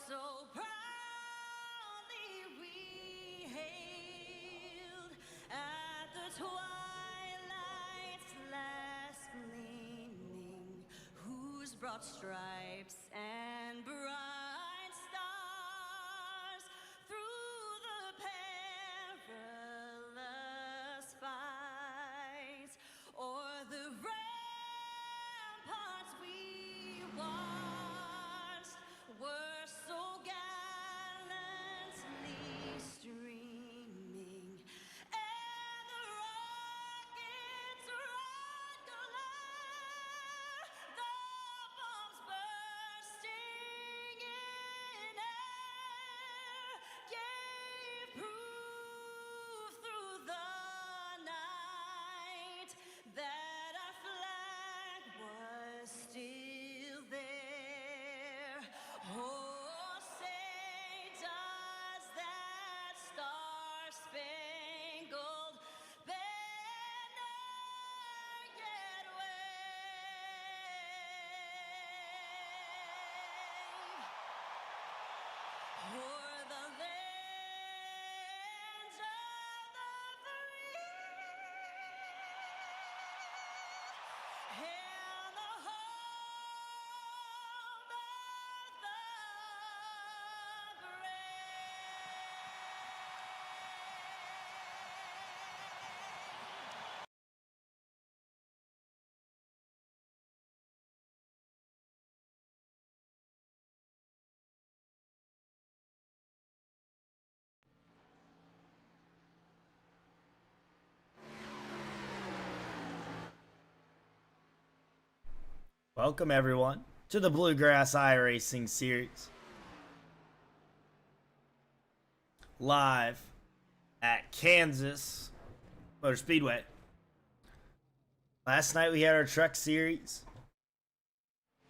so proudly we hailed at the twilight's last gleaming, whose broad stripes and bright stars through the perilous fight o'er the ramparts we watched were so gallantly streaming, and the rockets' red glare, the bombs bursting in air, gave proof through the night that our flag was still there. Oh, say does that star-spangled banner yet wave o'er the lands of the free and the home of the brave. Welcome everyone to the Bluegrass Iracing series. Live at Kansas Motor Speedway. Last night we had our truck series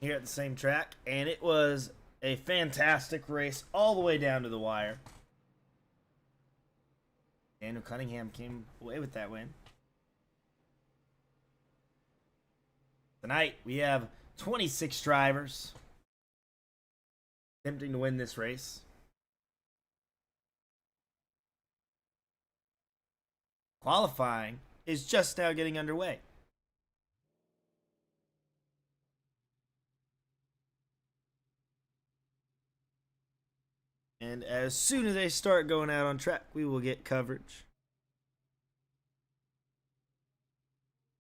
here at the same track, and it was a fantastic race all the way down to the wire. Daniel Cunningham came away with that win. Tonight we have 26 drivers attempting to win this race. Qualifying is just now getting underway. And as soon as they start going out on track, we will get coverage.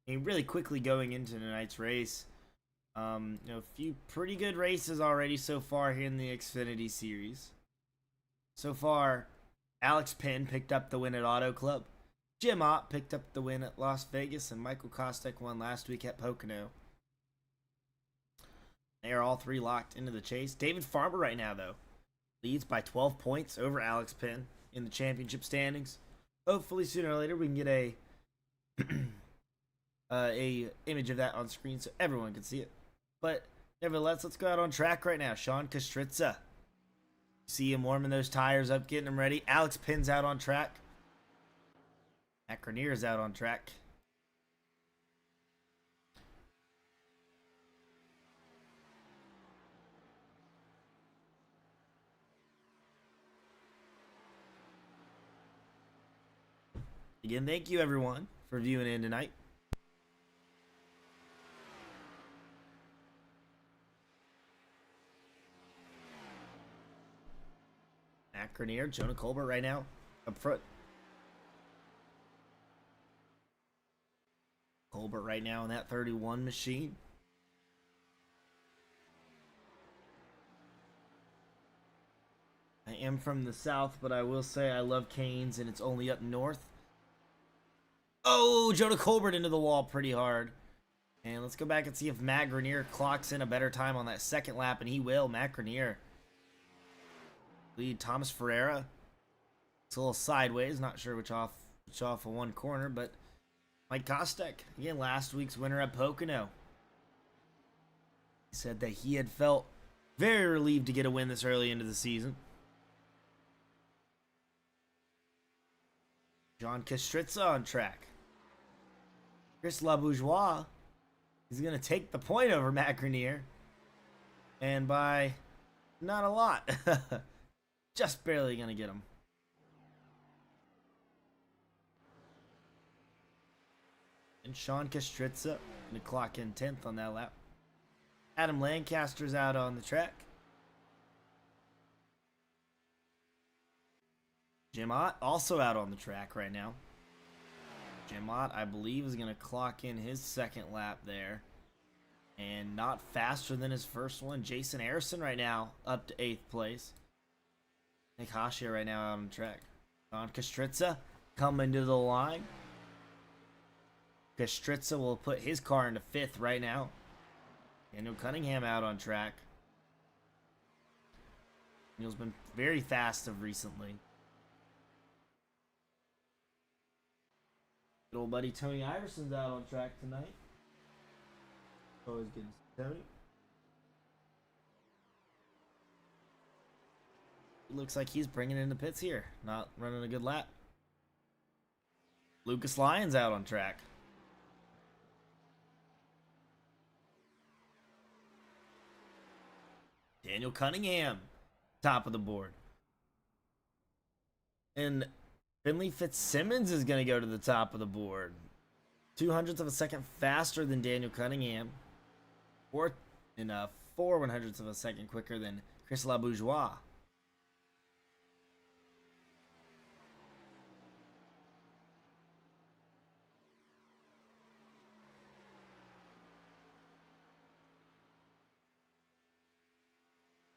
And really quickly going into tonight's race, a few pretty good races already so far here in the Xfinity series. So far, Alex Penn picked up the win at Auto Club. Jim Ott picked up the win at Las Vegas, and Michael Kostek won last week at Pocono. They are all three locked into the chase. David Farmer right now, though, leads by 12 points over Alex Penn in the championship standings. Hopefully sooner or later we can get a image of that on screen so everyone can see it. But nevertheless, let's go out on track right now. Sean Kostritza. See him warming those tires up, getting them ready. Alex Penn's out on track. Matt Grenier's out on track. Again, thank you everyone for viewing in tonight. Matt Grenier, Jonah Colbert right now up front. Colbert right now in that 31 machine. I am from the south, but I will say I love Canes, and it's only up north. Oh, Jonah Colbert into the wall pretty hard. And let's go back and see if Matt Grenier clocks in a better time on that second lap, and he will. Matt Grenier. Lead Thomas Ferreira. It's a little sideways, not sure which off of one corner, but Mike Kostek, again, last week's winner at Pocono. He said that he had felt very relieved to get a win this early into the season. John Kostritza on track. Chris LaBourgeois is going to take the point over Matt Grenier. And by Not a lot. Just barely gonna get him. And Sean Kastritza gonna clock in 10th on that lap. Adam Lancaster's out on the track. Jim Ott also out on the track right now. Jim Ott, I believe, is gonna clock in his second lap there. And not faster than his first one. Jason Harrison right now up to 8th place. Nick Hashia right now out on the track. Sean Kastritza coming to the line. Kastritza will put his car into 5th right now. Daniel Cunningham out on track. Daniel's been very fast of recently. Good old buddy Tony Iverson's out on track tonight. Always good to see Tony. Looks like he's bringing in the pits here. Not running a good lap. Lucas Lyons out on track. Daniel Cunningham, top of the board. And Finley Fitzsimmons is going to go to the top of the board. 0.02 of a second faster than Daniel Cunningham. 4 100ths of a second quicker than Chris LaBourgeois.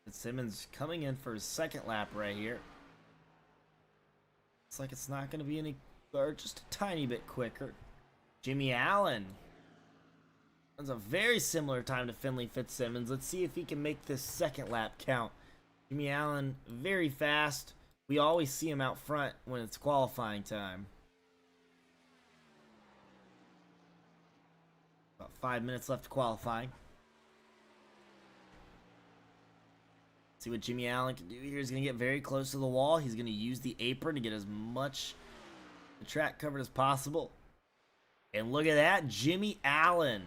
Fitzsimmons coming in for his second lap right here. Looks like it's not going to be any, or just a tiny bit quicker. Jimmy Allen. That's a very similar time to Finley Fitzsimmons. Let's see if he can make this second lap count. Jimmy Allen, very fast. We always see him out front when it's qualifying time. About 5 minutes left to qualifying. See what Jimmy Allen can do here. He's going to get very close to the wall. He's going to use the apron to get as much the track covered as possible. And look at that. Jimmy Allen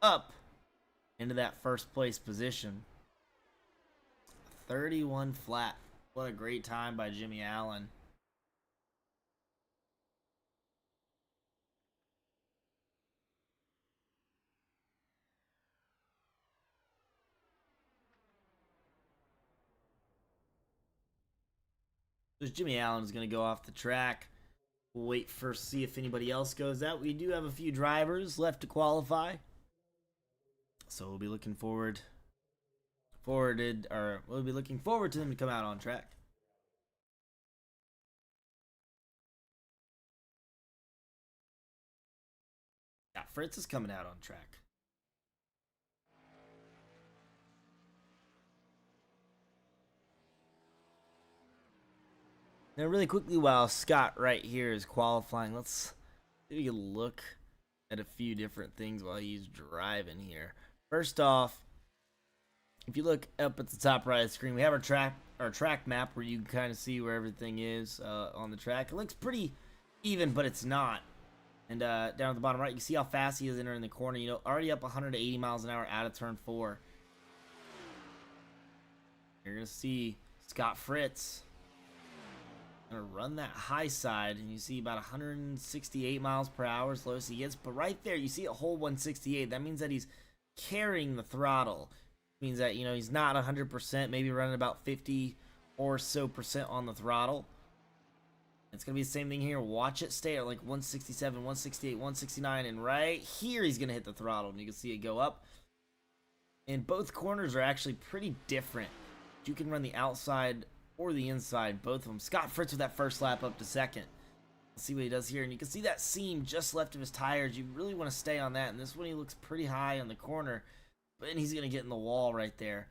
up into that first place position. 31 flat. What a great time by Jimmy Allen. So Jimmy Allen is going to go off the track. We'll wait for see if anybody else goes out. We do have a few drivers left to qualify. So we'll be looking forward to them to come out on track. Yeah, Fritz is coming out on track. Now, really quickly, while Scott right here is qualifying, let's maybe look at a few different things while he's driving here. First off, if you look up at the top right of the screen, we have our track map where you can kind of see where everything is on the track. It looks pretty even, but it's not. And down at the bottom right, you can see how fast he is entering the corner. You know, already up 180 miles an hour out of turn 4. You're going to see Scott Fritz gonna run that high side, and you see about 168 miles per hour as lowest he gets. But right there, you see a whole 168. That means that he's carrying the throttle. It means that, you know, he's not 100%, maybe running about 50 or so percent on the throttle. It's gonna be the same thing here. Watch it stay at like 167, 168, 169, and right here he's gonna hit the throttle, and you can see it go up. And both corners are actually pretty different. You can run the outside or the inside, both of them. Scott Fritz with that first lap up to second. Let's see what he does here, and you can see that seam just left of his tires. You really want to stay on that, and this one he looks pretty high on the corner, but he's going to get in the wall right there.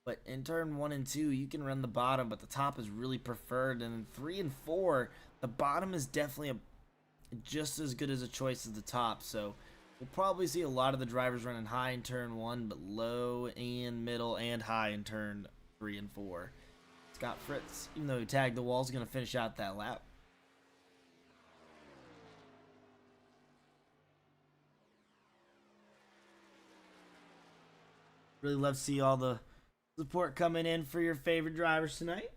But in turn 1 and 2, you can run the bottom, but the top is really preferred. And in 3 and 4, the bottom is definitely just as good as a choice as the top. So we'll probably see a lot of the drivers running high in turn 1, but low and middle and high in turn 3 and 4. Scott Fritz, even though he tagged the wall, is going to finish out that lap. Really love to see all the support coming in for your favorite drivers tonight.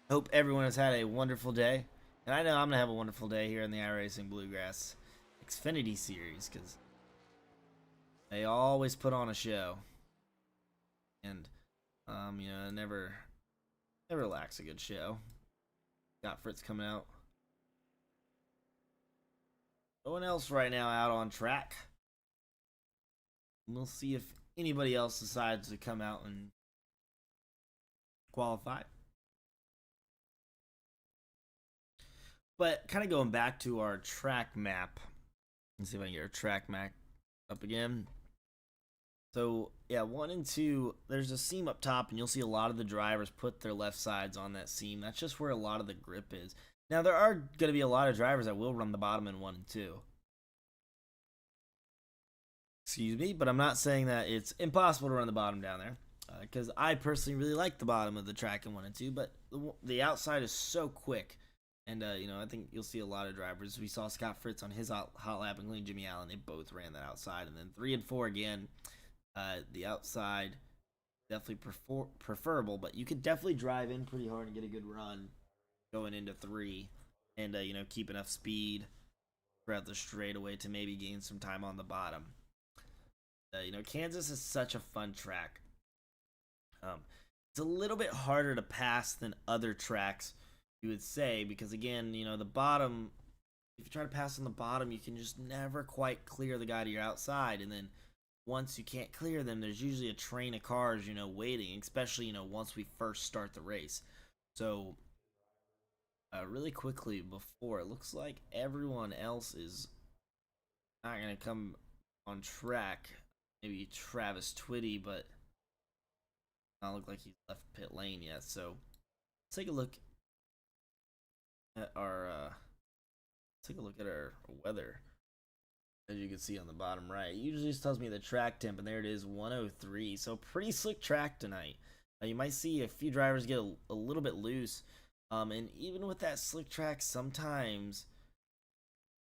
Hope everyone has had a wonderful day. And I know I'm going to have a wonderful day here in the iRacing Bluegrass Xfinity series because they always put on a show. And, never lacks a good show. Got Fritz coming out. No one else right now out on track. We'll see if anybody else decides to come out and qualify. But kind of going back to our track map. Let's see if I can get our track map up again. So, yeah, 1 and 2, there's a seam up top, and you'll see a lot of the drivers put their left sides on that seam. That's just where a lot of the grip is. Now, there are going to be a lot of drivers that will run the bottom in 1 and 2. Excuse me, but I'm not saying that it's impossible to run the bottom down there. Because I personally really like the bottom of the track in 1 and 2, but the outside is so quick. And, I think you'll see a lot of drivers. We saw Scott Fritz on his hot lap, including Jimmy Allen. They both ran that outside. And then 3 and 4 again. The outside definitely preferable, but you could definitely drive in pretty hard and get a good run going into 3 and keep enough speed throughout the straightaway to maybe gain some time on the bottom. Kansas is such a fun track. It's a little bit harder to pass than other tracks, you would say, because again, the bottom, if you try to pass on the bottom, you can just never quite clear the guy to your outside, and then once you can't clear them, there's usually a train of cars, waiting, especially, once we first start the race. So, really quickly before, it looks like everyone else is not going to come on track. Maybe Travis Twitty, but not look like he's left pit lane yet. So, let's take a look at our weather. As you can see on the bottom right, it usually just tells me the track temp, and there it is, 103. So pretty slick track tonight. You might see a few drivers get a little bit loose, and even with that slick track, sometimes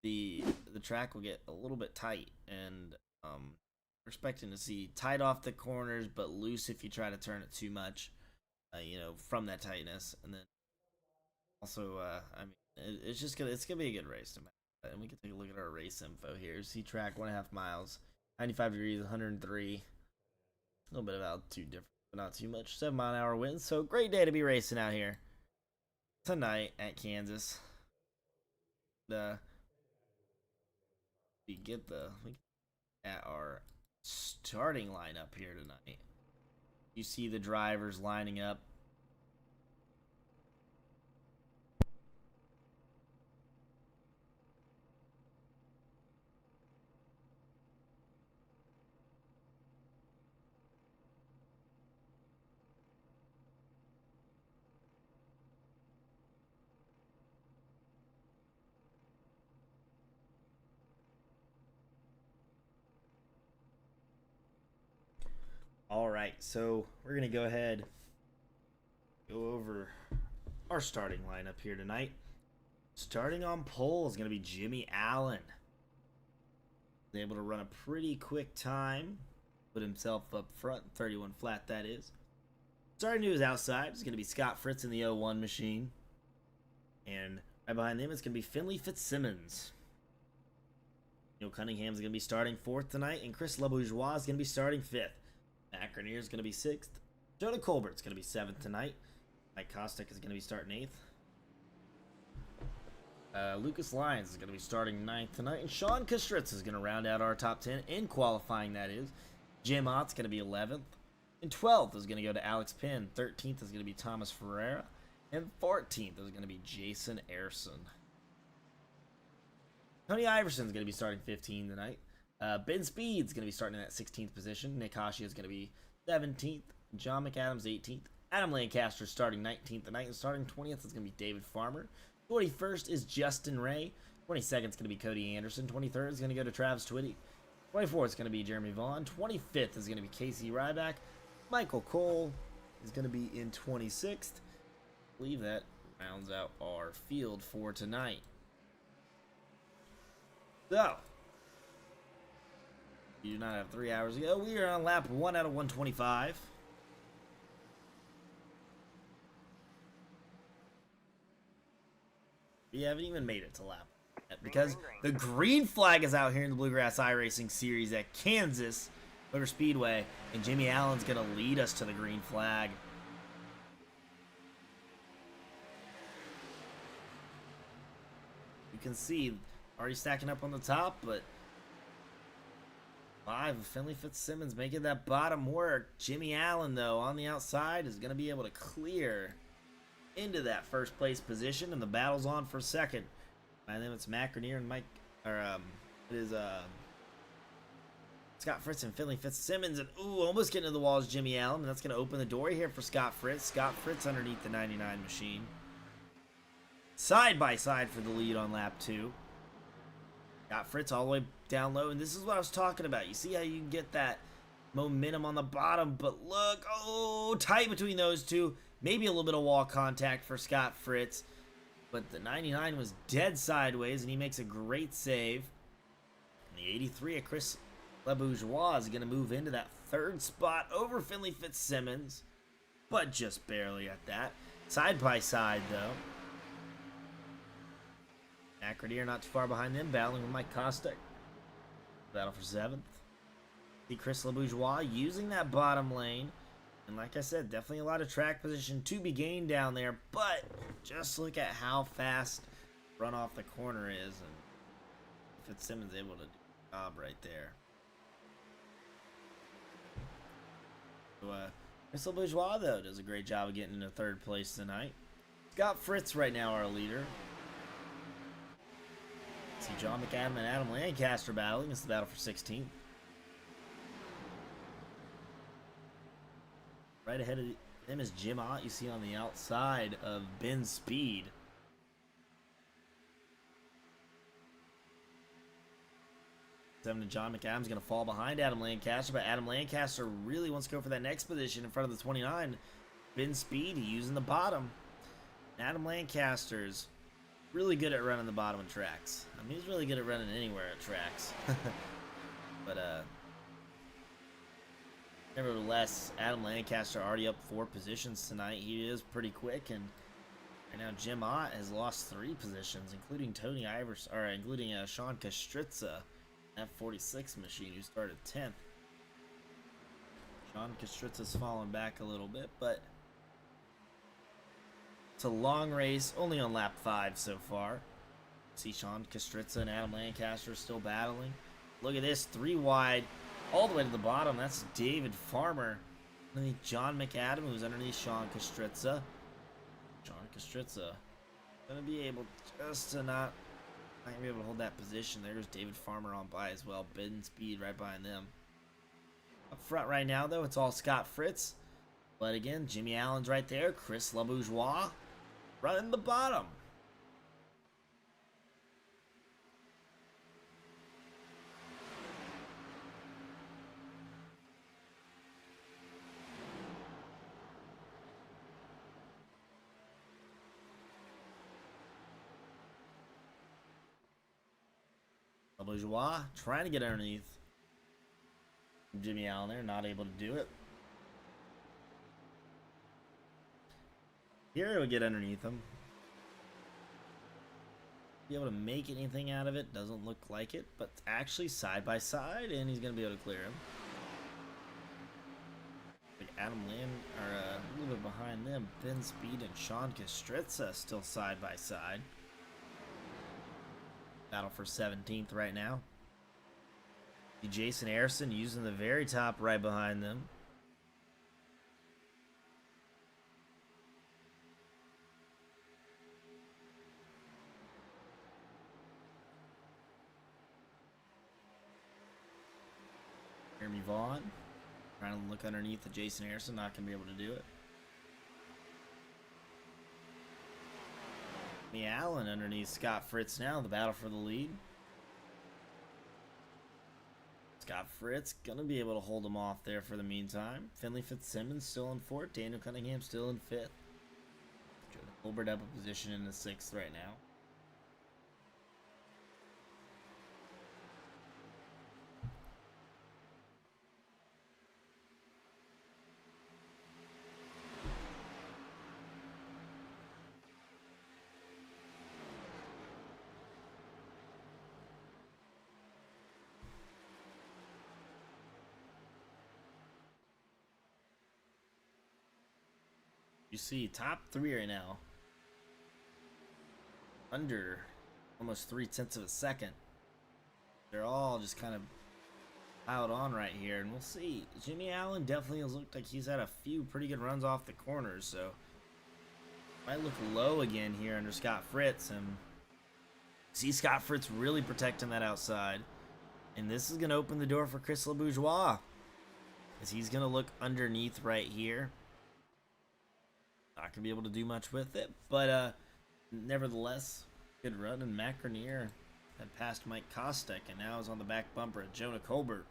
the track will get a little bit tight, and we're expecting to see tight off the corners, but loose if you try to turn it too much, from that tightness, and then also, it's gonna be a good race. And we can take a look at our race info here. See track 1.5 miles, 95 degrees, 103. A little bit of altitude difference, but not too much. 7-mile-an-hour winds. So great day to be racing out here tonight at Kansas. We get at our starting lineup here tonight. You see the drivers lining up. All right, so we're gonna go ahead, go over our starting lineup here tonight. Starting on pole is gonna be Jimmy Allen. He's able to run a pretty quick time, put himself up front, 31 flat that is. Starting to his outside is gonna be Scott Fritz in the 01 machine, and right behind him is gonna be Finley Fitzsimmons. Neil Cunningham's gonna be starting 4th tonight, and Chris LeBourgeois is gonna be starting 5th. Matt Grenier is going to be 6th. Jonah Colbert's going to be 7th tonight. Mike Kostick is going to be starting 8th. Lucas Lyons is going to be starting 9th tonight. And Sean Kostritz is going to round out our top 10 in qualifying, that is. Jim Ott's going to be 11th. And 12th is going to go to Alex Penn. 13th is going to be Thomas Ferreira. And 14th is going to be Jason Ayerson. Tony Iverson's going to be starting 15 tonight. Ben Speed's going to be starting in that 16th position. Nick Hashi is going to be 17th. John McAdams 18th. Adam Lancaster starting 19th tonight. And starting 20th is going to be David Farmer. 21st is Justin Ray. 22nd is going to be Cody Anderson. 23rd is going to go to Travis Twitty. 24th is going to be Jeremy Vaughn. 25th is going to be Casey Ryback. Michael Cole is going to be in 26th. I believe that rounds out our field for tonight. So, You do not have 3 hours to go. We are on lap 1 out of 125. We haven't even made it to lap yet because the green flag is out here in the Bluegrass Iracing series at Kansas Motor Speedway, and Jimmy Allen's going to lead us to the green flag. You can see already stacking up on the top, but 5 of Finley Fitzsimmons making that bottom work. Jimmy Allen, though, on the outside is going to be able to clear into that first place position, and the battle's on for second. By them, it's Matt Grenier and Scott Fritz and Finley Fitzsimmons, and almost getting to the walls, Jimmy Allen, and that's going to open the door here for Scott Fritz. Scott Fritz underneath the 99 machine. Side by side for the lead on lap 2. Got Fritz all the way down low, and this is what I was talking about. You see how you can get that momentum on the bottom, but look, tight between those two. Maybe a little bit of wall contact for Scott Fritz, but the 99 was dead sideways, and he makes a great save. And the 83 of Chris LeBourgeois is going to move into that third spot over Finley Fitzsimmons, but just barely at that. Side by side, though. Acredier not too far behind them, battling with Mike Kostek. Battle for 7th. See Chris LeBourgeois using that bottom lane. And like I said, definitely a lot of track position to be gained down there. But just look at how fast run off the corner is. And Fitzsimmons able to do the job right there. So, Chris LeBourgeois, though, does a great job of getting into third place tonight. Scott Fritz right now our leader. See John McAdam and Adam Lancaster battling. It's the battle for 16th. Right ahead of them is Jim Ott. You see on the outside of Ben Speed. John McAdam's going to fall behind Adam Lancaster, but Adam Lancaster really wants to go for that next position in front of the 29. Ben Speed using the bottom. Adam Lancaster's really good at running the bottom of tracks. I mean, he's really good at running anywhere at tracks. But, nevertheless, Adam Lancaster already up 4 positions tonight. He is pretty quick, and right now Jim Ott has lost 3 positions, including including Sean Kastritza, that 46 machine, who started 10th. Sean Kastritza's fallen back a little bit, but it's a long race, only on lap 5 so far. See Sean Kastritza and Adam Lancaster still battling. Look at this, 3 wide, all the way to the bottom. That's David Farmer. Underneath John McAdam, who's underneath Sean Kastritza. Sean Kastritza gonna be able just to not gonna be able to hold that position. There's David Farmer on by as well. Ben Speed right behind them. Up front right now, though, it's all Scott Fritz. But again, Jimmy Allen's right there. Chris LeBourgeois running the bottom. LeBourgeois trying to get underneath Jimmy Allen there, not able to do it. Here he'll get underneath him. Be able to make anything out of it. Doesn't look like it, but actually side by side, and he's gonna be able to clear him. Like Adam Land are a little bit behind them. Ben Speed and Sean Kastritza still side by side. Battle for 17th right now. Jason Harrison using the very top right behind them. Jeremy Vaughn trying to look underneath the Jason Harrison, not going to be able to do it. Jimmy Allen underneath Scott Fritz now, the battle for the lead. Scott Fritz going to be able to hold him off there for the meantime. Finley Fitzsimmons still in 4th. Daniel Cunningham still in 5th. Colbert up a position in the 6th right now. You see, top 3 right now. Under almost 0.3 of a second. They're all just kind of piled on right here, and we'll see. Jimmy Allen definitely has looked like he's had a few pretty good runs off the corners, so might look low again here under Scott Fritz, and see Scott Fritz really protecting that outside. And this is going to open the door for Chris LeBourgeois, as he's going to look underneath right here. Not going to be able to do much with it, but nevertheless, good run. And Matt Grenier had passed Mike Kostek and now is on the back bumper at Jonah Colbert.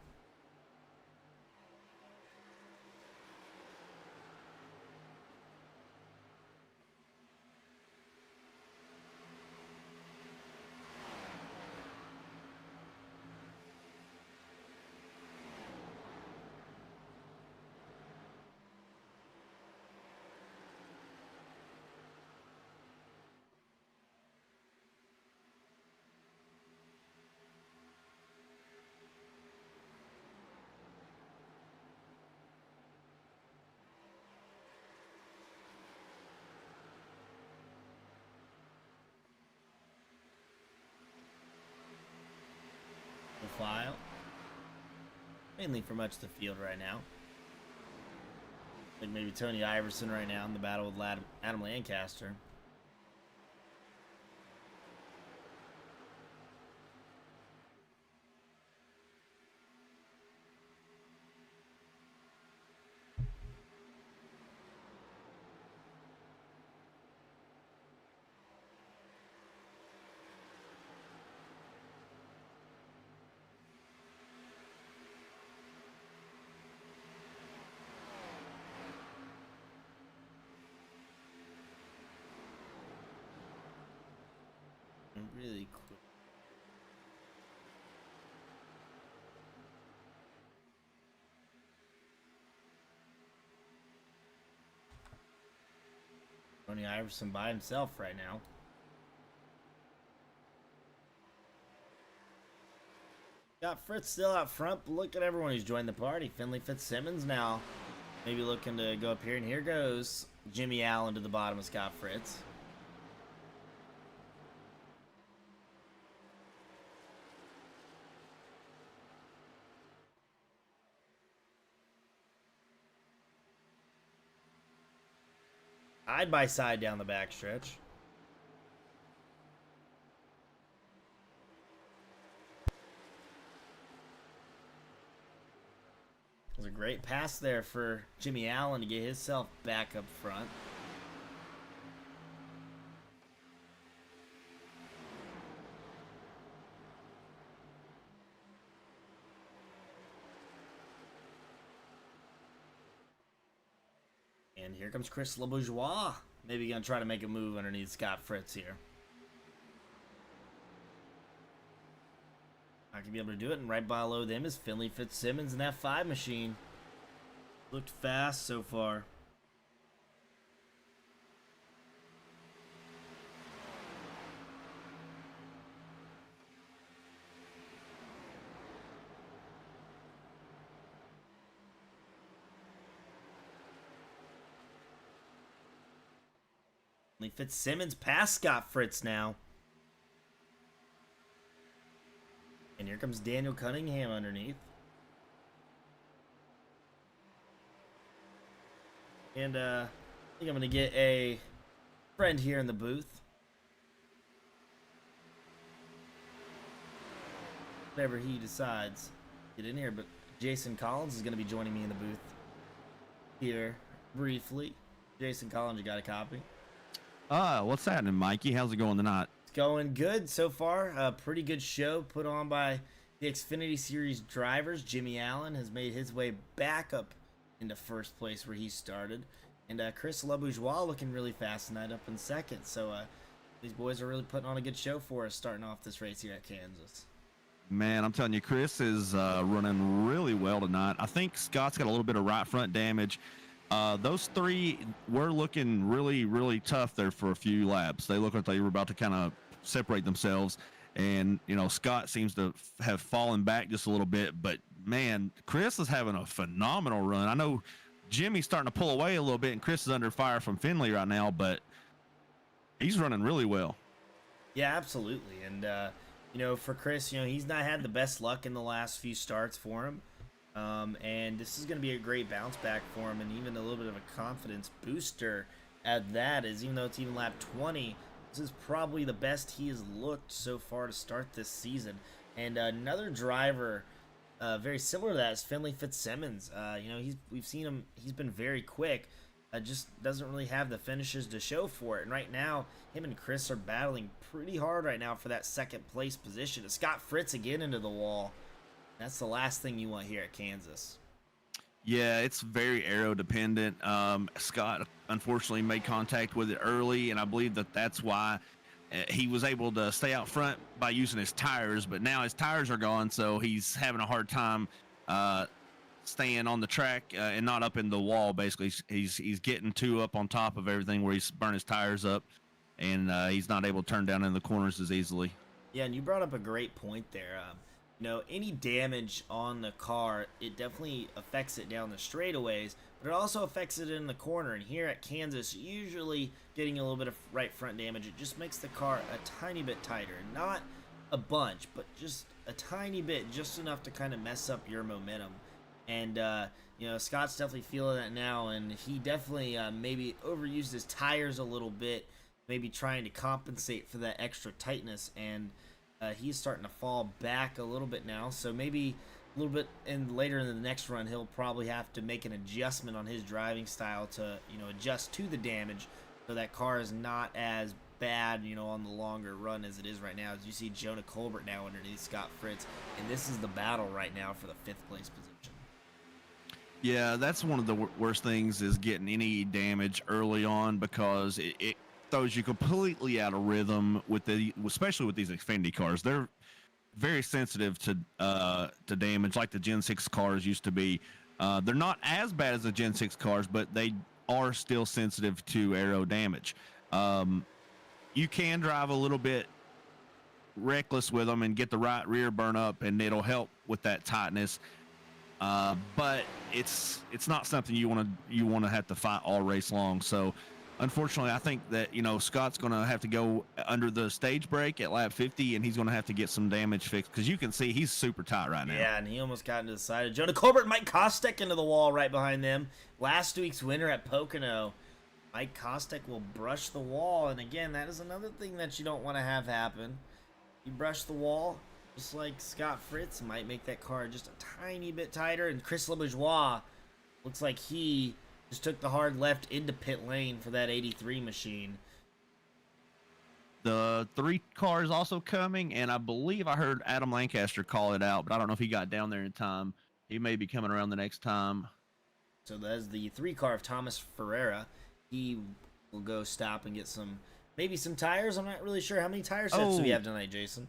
File mainly for much of the field right now. I think maybe Tony Iverson right now in the battle with Adam Lancaster. Really quick. Tony Iverson by himself right now. Got Fritz still out front, but look at everyone who's joined the party. Finley Fitzsimmons now maybe looking to go up here, and here goes Jimmy Allen to the bottom of Scott Fritz. Side by side down the backstretch. It was a great pass there for Jimmy Allen to get himself back up front. And here comes Chris LeBourgeois. Maybe gonna try to make a move underneath Scott Fritz here. Not gonna be able to do it, and right below them is Finley Fitzsimmons in that 5 machine. Looked fast so far. Fitzsimmons past Scott Fritz now. And here comes Daniel Cunningham underneath. And I think I'm going to get a friend here in the booth. Whatever he decides. Get in here, but Jason Collins is going to be joining me in the booth here briefly. Jason Collins, you got a copy? What's happening, Mikey? How's it going tonight? It's going good so far. A pretty good show put on by the Xfinity Series drivers. Jimmy Allen has made his way back up into first place where he started. And Chris LeBourgeois looking really fast tonight up in second. So these boys are really putting on a good show for us starting off this race here at Kansas. Man, I'm telling you, Chris is running really well tonight. I think Scott's got a little bit of right front damage. Those three were looking really, really tough there for a few laps. They looked like they were about to kind of separate themselves. And, you know, Scott seems to have fallen back just a little bit. But, man, Chris is having a phenomenal run. I know Jimmy's starting to pull away a little bit, and Chris is under fire from Finley right now, but he's running really well. Yeah, absolutely. And, for Chris, he's not had the best luck in the last few starts for him. And this is going to be a great bounce back for him, and even a little bit of a confidence booster at that, is even though it's even lap 20, this is probably the best he has looked so far to start this season. And another driver very similar to that is Finley Fitzsimmons. We've seen him, he's been very quick, just doesn't really have the finishes to show for it. And right now, him and Chris are battling pretty hard right now for that second place position. It's Scott Fritz again into the wall. That's the last thing you want here at Kansas. Yeah, it's very aero dependent. Scott unfortunately made contact with it early, and I believe that's why he was able to stay out front by using his tires. But now his tires are gone, so he's having a hard time staying on the track and not up in the wall. Basically, he's getting too up on top of everything where he's burned his tires up, and he's not able to turn down in the corners as easily. Yeah, and you brought up a great point there. Any damage on the car, it definitely affects it down the straightaways, but it also affects it in the corner. And here at Kansas, usually getting a little bit of right front damage, it just makes the car a tiny bit tighter. Not a bunch, but just a tiny bit, just enough to kind of mess up your momentum. And, Scott's definitely feeling that now, and he definitely maybe overused his tires a little bit, maybe trying to compensate for that extra tightness, and he's starting to fall back a little bit now. So maybe a little bit later in the next run, he'll probably have to make an adjustment on his driving style to, adjust to the damage, so that car is not as bad, on the longer run as it is right now. As you see Jonah Colbert now underneath Scott Fritz, and this is the battle right now for the 5th place position. Yeah, that's one of the worst things, is getting any damage early on, because it throws you completely out of rhythm especially with these Xfinity cars. They're very sensitive to damage, like the Gen 6 cars used to be. They're not as bad as the Gen 6 cars, but they are still sensitive to aero damage. You can drive a little bit reckless with them and get the right rear burn up, and it'll help with that tightness. But it's not something you want to have to fight all race long. So unfortunately, I think that Scott's going to have to go under the stage break at lap 50, and he's going to have to get some damage fixed, because you can see he's super tight right now. Yeah, and he almost got into the side of Jonah Colbert and Mike Kostek into the wall right behind them. Last week's winner at Pocono, Mike Kostek will brush the wall, and again, that is another thing that you don't want to have happen. You brush the wall, just like Scott Fritz, might make that car just a tiny bit tighter. And Chris LeBourgeois looks like he just took the hard left into pit lane for that 83 machine. The 3 cars also coming, and I believe I heard Adam Lancaster call it out, but I don't know if he got down there in time. He may be coming around the next time. So that's the 3 car of Thomas Ferreira. He will go stop and get maybe some tires. I'm not really sure. How many tire sets do we have tonight, Jason?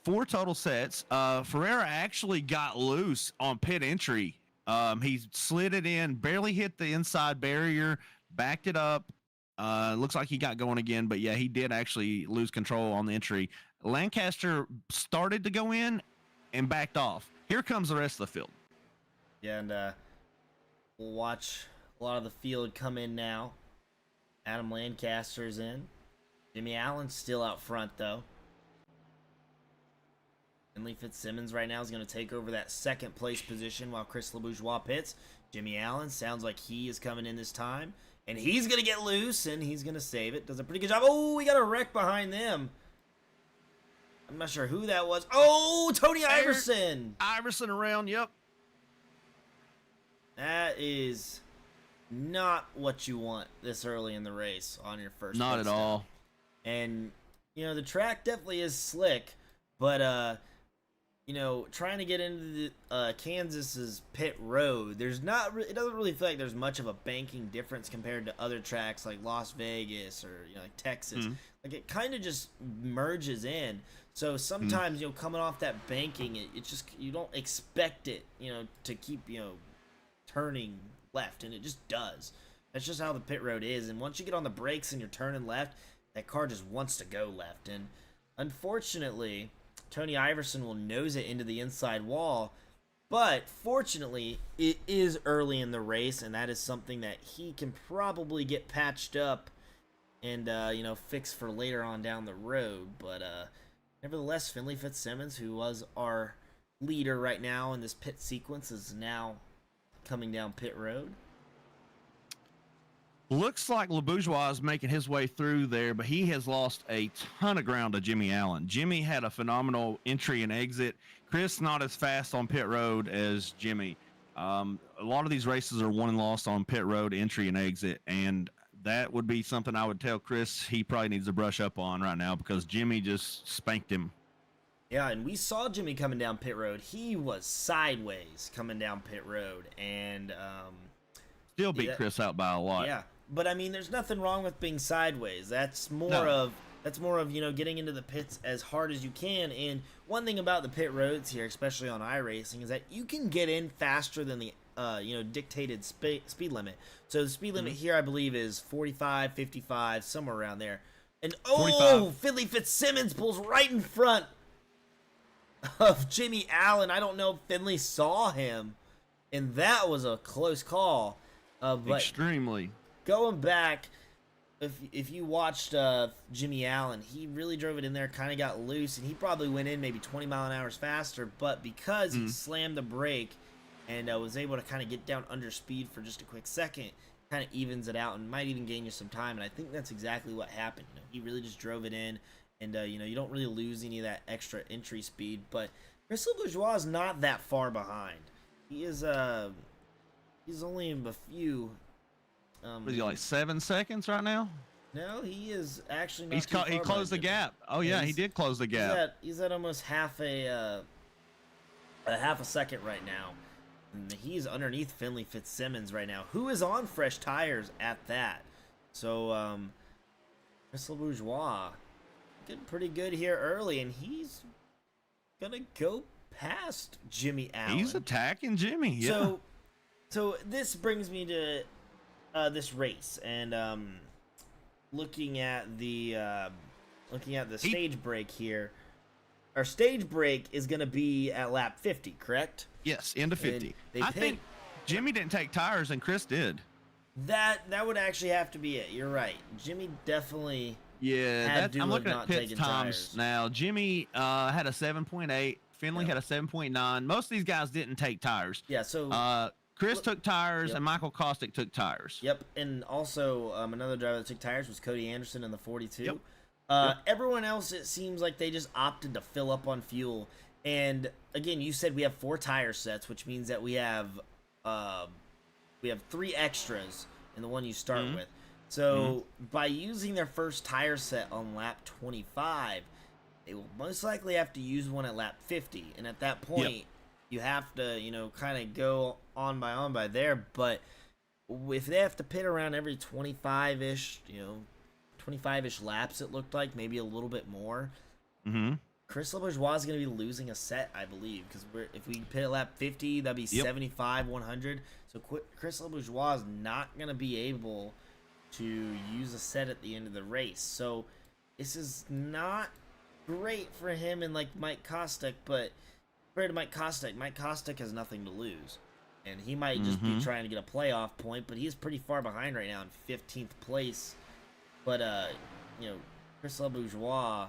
4 total sets. Ferreira actually got loose on pit entry. He slid it in, barely hit the inside barrier, backed it up. Looks like he got going again, but yeah, he did actually lose control on the entry. Lancaster started to go in and backed off. Here comes the rest of the field. Yeah, and we'll watch a lot of the field come in now. Adam Lancaster's in. Jimmy Allen's still out front, though. Finley Fitzsimmons right now is going to take over that 2nd place position while Chris LeBourgeois pits. Jimmy Allen sounds like he is coming in this time, and he's going to get loose, and he's going to save it. Does a pretty good job. Oh, we got a wreck behind them. I'm not sure who that was. Oh, Tony Iverson. Iverson around, yep. That is not what you want this early in the race on your first Not at all. And, the track definitely is slick, but, trying to get into the Kansas's pit road, it doesn't really feel like there's much of a banking difference compared to other tracks like Las Vegas or like Texas. Like it kind of just merges in. So sometimes coming off that banking, it just you don't expect it to keep turning left, and it just does. That's just how the pit road is. And once you get on the brakes and you're turning left, that car just wants to go left. And unfortunately, Tony Iverson will nose it into the inside wall, But fortunately, it is early in the race, and that is something that he can probably get patched up and fix for later on down the road. But nevertheless, Finley Fitzsimmons, who was our leader right now in this pit sequence, is now coming down pit road. Looks like LeBourgeois is making his way through there, but he has lost a ton of ground to Jimmy Allen. Jimmy had a phenomenal entry and exit. Chris not as fast on pit road as Jimmy. A lot of these races are won and lost on pit road entry and exit, and that would be something I would tell Chris he probably needs to brush up on right now because Jimmy just spanked him. Yeah, and we saw Jimmy coming down pit road. He was sideways coming down pit road, and still beat Chris out by a lot. Yeah, but I mean, there's nothing wrong with being sideways. That's more of getting into the pits as hard as you can. And one thing about the pit roads here, especially on iRacing, is that you can get in faster than the dictated speed limit. So the speed limit here, I believe, is 45, 55, somewhere around there. And 45. Finley Fitzsimmons pulls right in front of Jimmy Allen. I don't know if Finley saw him, and that was a close call. But extremely. Going back, if you watched Jimmy Allen, he really drove it in there, kind of got loose, and he probably went in maybe 20 mile an hour faster. But because he slammed the brake and was able to kind of get down under speed for just a quick second, kind of evens it out and might even gain you some time. And I think that's exactly what happened. He really just drove it in, and you don't really lose any of that extra entry speed. But Chris LeBourgeois is not that far behind. He is he's only in a few. Was he like 7 seconds right now? No, he is actually not. He closed the gap. Oh yeah, he did close the gap. He's at almost half a second right now. And he's underneath Finley Fitzsimmons right now, who is on fresh tires at that. So Chris LeBourgeois getting pretty good here early, and he's gonna go past Jimmy Allen. He's attacking Jimmy. Yeah. So this brings me to this race, and looking at the stage break here. Our stage break is going to be at lap 50, correct? Yes, into 50. I think Jimmy didn't take tires and Chris did. That would actually have to be it. You're right. Jimmy definitely. Yeah, I'm looking at pit times now. Jimmy had a 7.8. Finley had a 7.9. Most of these guys didn't take tires. Yeah, so Chris took tires, and Michael Kostick took tires. Yep, and also another driver that took tires was Cody Anderson in the 42. Yep. Everyone else, it seems like they just opted to fill up on fuel. And again, you said we have 4 tire sets, which means that we have 3 extras in the one you start with. So by using their first tire set on lap 25, they will most likely have to use one at lap 50. And at that point, you have to, kind of go on by there. But if they have to pit around every 25-ish, 25-ish laps, it looked like, maybe a little bit more. Chris LeBourgeois is going to be losing a set, I believe, because if we pit at lap 50, that'd be 75, 100. So Chris LeBourgeois is not going to be able to use a set at the end of the race. So this is not great for him and Mike Kostick, but compared to Mike Kostick has nothing to lose. And he might just be trying to get a playoff point, but he's pretty far behind right now in 15th place. But, Chris LeBourgeois,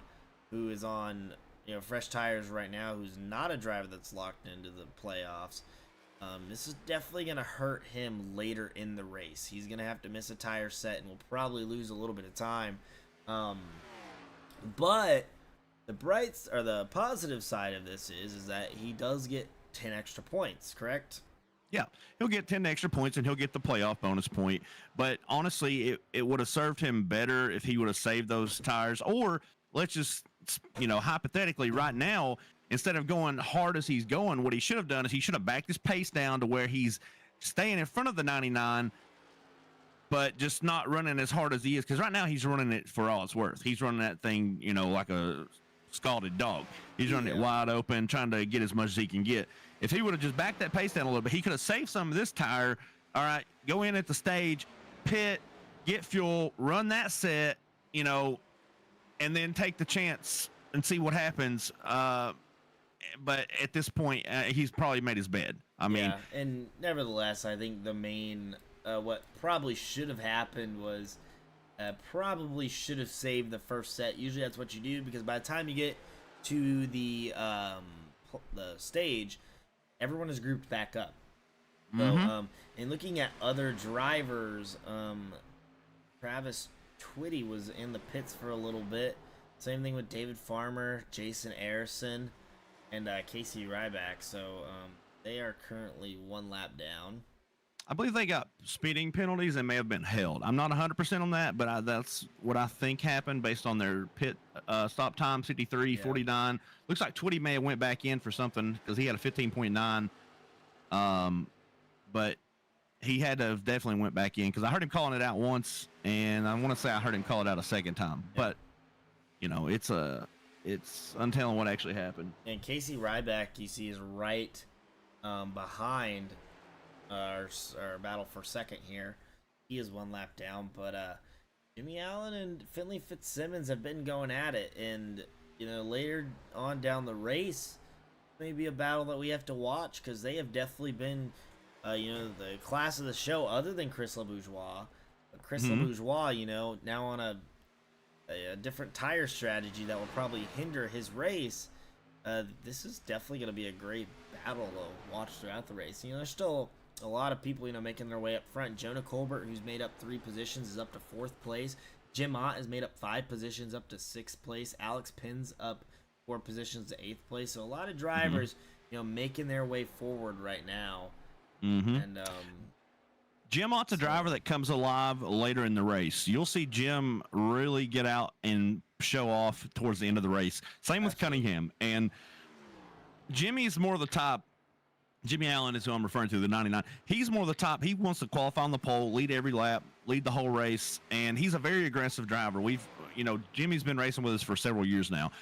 who is on, fresh tires right now, who's not a driver that's locked into the playoffs, this is definitely going to hurt him later in the race. He's going to have to miss a tire set and will probably lose a little bit of time. But the positive side of this is that he does get 10 extra points, correct? Yeah, he'll get 10 extra points and he'll get the playoff bonus point. But honestly, it would have served him better if he would have saved those tires. Or let's just, hypothetically right now, instead of going hard as he's going, what he should have done is he should have backed his pace down to where he's staying in front of the 99, but just not running as hard as he is. Because right now he's running it for all it's worth. He's running that thing, like a scalded dog. He's running it wide open, trying to get as much as he can get. If he would have just backed that pace down a little bit, he could have saved some of this tire. All right, go in at the stage, pit, get fuel, run that set, and then take the chance and see what happens. but at this point, he's probably made his bed. I mean, Yeah, and nevertheless, I think the main what probably should have happened was probably should have saved the first set. Usually that's what you do because by the time you get to the stage, everyone is grouped back up. So, and looking at other drivers, Travis Twitty was in the pits for a little bit. Same thing with David Farmer, Jason Arison, and Casey Ryback. So they are currently one lap down. I believe they got speeding penalties and may have been held. I'm not 100% on that, but that's what I think happened based on their pit stop time, 53:49. Looks like Twitty may have went back in for something because he had a 15.9. But he had to have definitely went back in because I heard him calling it out once, and I want to say I heard him call it out a second time. Yeah. But you know, it's untelling what actually happened. And Casey Ryback, you see, is right behind our battle for second here. He is one lap down, but Jimmy Allen and Finley Fitzsimmons have been going at it, and you know, later on down the race, maybe a battle that we have to watch because they have definitely been, you know, the class of the show other than Chris LeBourgeois. But Chris LeBourgeois, you know, now on a different tire strategy that will probably hinder his race. This is definitely going to be a great battle to watch throughout the race. You know, there's still a lot of people, you know, making their way up front. Jonah Colbert, who's made up 3 positions, is up to 4th place. Jim Ott has made up 5 positions, up to 6th place. Alex Pinn's up 4 positions to 8th place. So a lot of drivers, you know, making their way forward right now. And Jim Ott's a driver that comes alive later in the race. You'll see Jim really get out and show off towards the end of the race. Same with Cunningham. And Jimmy's more of the top. Jimmy Allen is who I'm referring to, the 99. He's more of the top. He wants to qualify on the pole, lead every lap, lead the whole race, and he's a very aggressive driver. You know, Jimmy's been racing with us for several years now.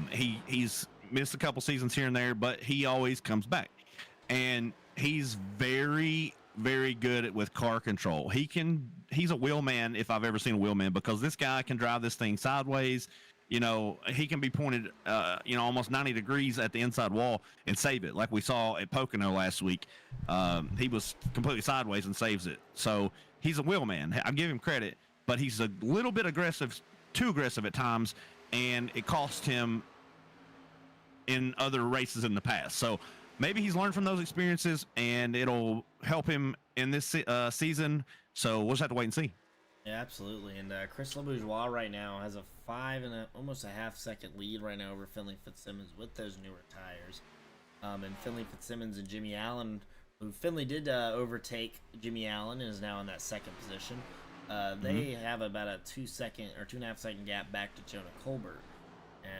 He's missed a couple seasons here and there, but he always comes back. And he's very, very good with car control. He's a wheelman if I've ever seen a wheelman, because this guy can drive this thing sideways. You know, he can be pointed, you know, almost 90 degrees at the inside wall and save it, like we saw at Pocono last week. He was completely sideways and saves it. So he's a wheelman. I give him credit, but he's a little bit aggressive, too aggressive at times, and it cost him in other races in the past. So maybe he's learned from those experiences, and it'll help him in this season. So we'll just have to wait and see. Yeah, absolutely. And Chris LeBourgeois right now has a 5 and almost a half-second lead right now over Finley Fitzsimmons with those newer tires. And Finley Fitzsimmons and Jimmy Allen, who Finley did overtake Jimmy Allen and is now in that second position. They have about a 2-second or 2.5-second gap back to Jonah Colbert.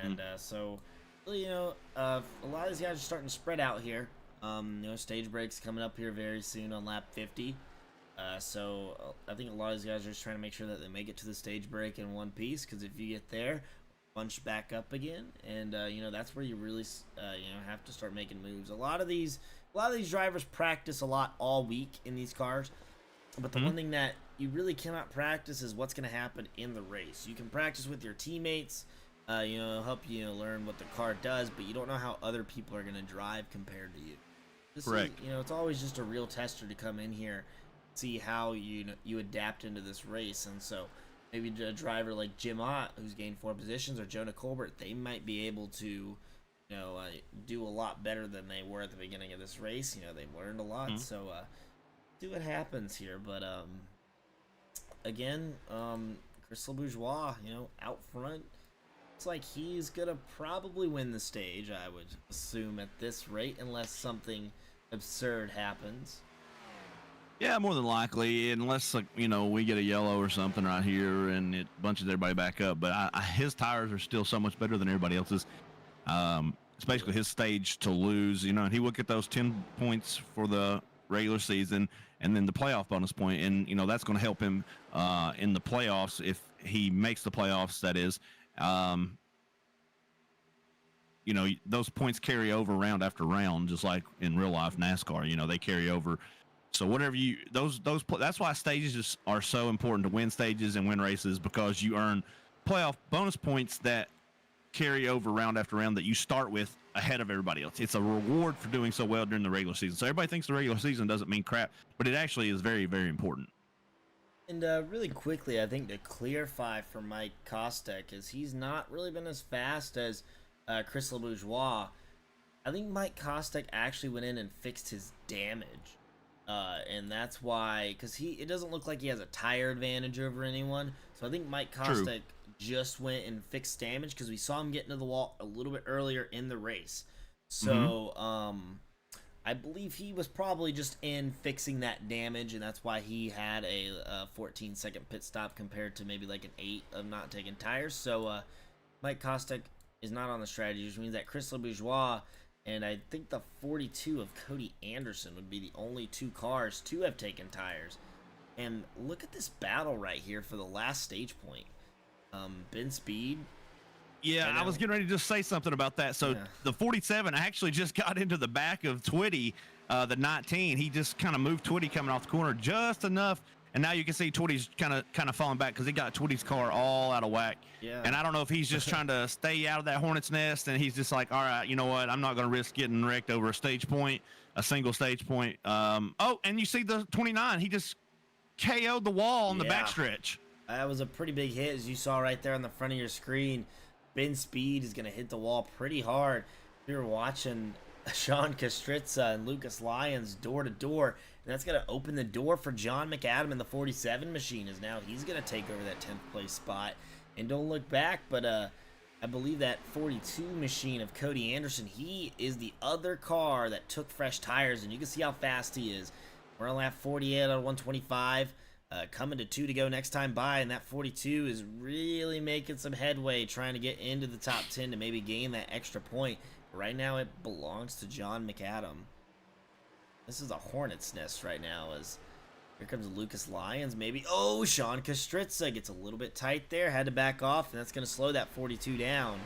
And so, you know, a lot of these guys are starting to spread out here. You know, stage breaks coming up here very soon on lap 50. So I think a lot of these guys are just trying to make sure that they make it to the stage break in one piece, because if you get there, bunch back up again, and you know, that's where you really you know, have to start making moves. A lot of these drivers practice a lot all week in these cars, but the one thing that you really cannot practice is what's going to happen in the race. You can practice with your teammates, you know, help you learn what the car does, but you don't know how other people are going to drive compared to you. Correct. You know, it's always just a real tester to come in here, see how you adapt into this race. And so maybe a driver like Jim Ott, who's gained 4 positions, or Jonah Colbert, they might be able to, you know, do a lot better than they were at the beginning of this race. You know, they've learned a lot. So see what happens here. But again, Chris LeBourgeois, you know, out front, looks like he's gonna probably win the stage, I would assume, at this rate, unless something absurd happens. Yeah, more than likely, unless, like, you know, we get a yellow or something right here and it bunches everybody back up. But his tires are still so much better than everybody else's. It's basically his stage to lose. You know, and he will get those 10 points for the regular season and then the playoff bonus point, and you know, that's going to help him in the playoffs if he makes the playoffs. That is, you know, those points carry over round after round, just like in real life NASCAR. You know, they carry over. So whatever that's why stages are so important to win stages and win races, because you earn playoff bonus points that carry over round after round that you start with ahead of everybody else. It's a reward for doing so well during the regular season. So everybody thinks the regular season doesn't mean crap, but it actually is very, very important. And really quickly, I think the clear 5 for Mike Kostek is he's not really been as fast as Chris LeBourgeois. I think Mike Kostek actually went in and fixed his damage. And that's why, because it doesn't look like he has a tire advantage over anyone. So I think Mike Kostek just went and fixed damage because we saw him get into the wall a little bit earlier in the race. So, I believe he was probably just in fixing that damage, and that's why he had a 14-second pit stop compared to maybe like an 8 of not taking tires. So, Mike Kostek is not on the strategy, which means that Chris LeBourgeois and I think the 42 of Cody Anderson would be the only 2 cars to have taken tires. And look at this battle right here for the last stage point. Ben Speed. Yeah, I was getting ready to just say something about that. So the 47 actually just got into the back of Twitty, the 19. He just kind of moved Twitty coming off the corner just enough. And now you can see Twitty's kind of falling back because he got Twitty's car all out of whack. Yeah. And I don't know if he's just trying to stay out of that hornet's nest, and he's just like, all right, you know what? I'm not going to risk getting wrecked over a stage point, a single stage point. Oh, and you see the 29. He just KO'd the wall on the backstretch. That was a pretty big hit, as you saw right there on the front of your screen. Ben Speed is going to hit the wall pretty hard. We were watching Sean Kastritza and Lucas Lyons door to door, and that's going to open the door for John McAdam in the 47 machine, as now he's going to take over that 10th place spot. And don't look back, but I believe that 42 machine of Cody Anderson, he is the other car that took fresh tires, and you can see how fast he is. We're on lap 48 out of 125. Coming to 2 to go next time by, and that 42 is really making some headway trying to get into the top 10 to maybe gain that extra point. But right now it belongs to John McAdam. This is a hornet's nest right now, as here comes Lucas Lyons maybe. Oh, Sean Kastritza gets a little bit tight there, had to back off, and that's going to slow that 42 down.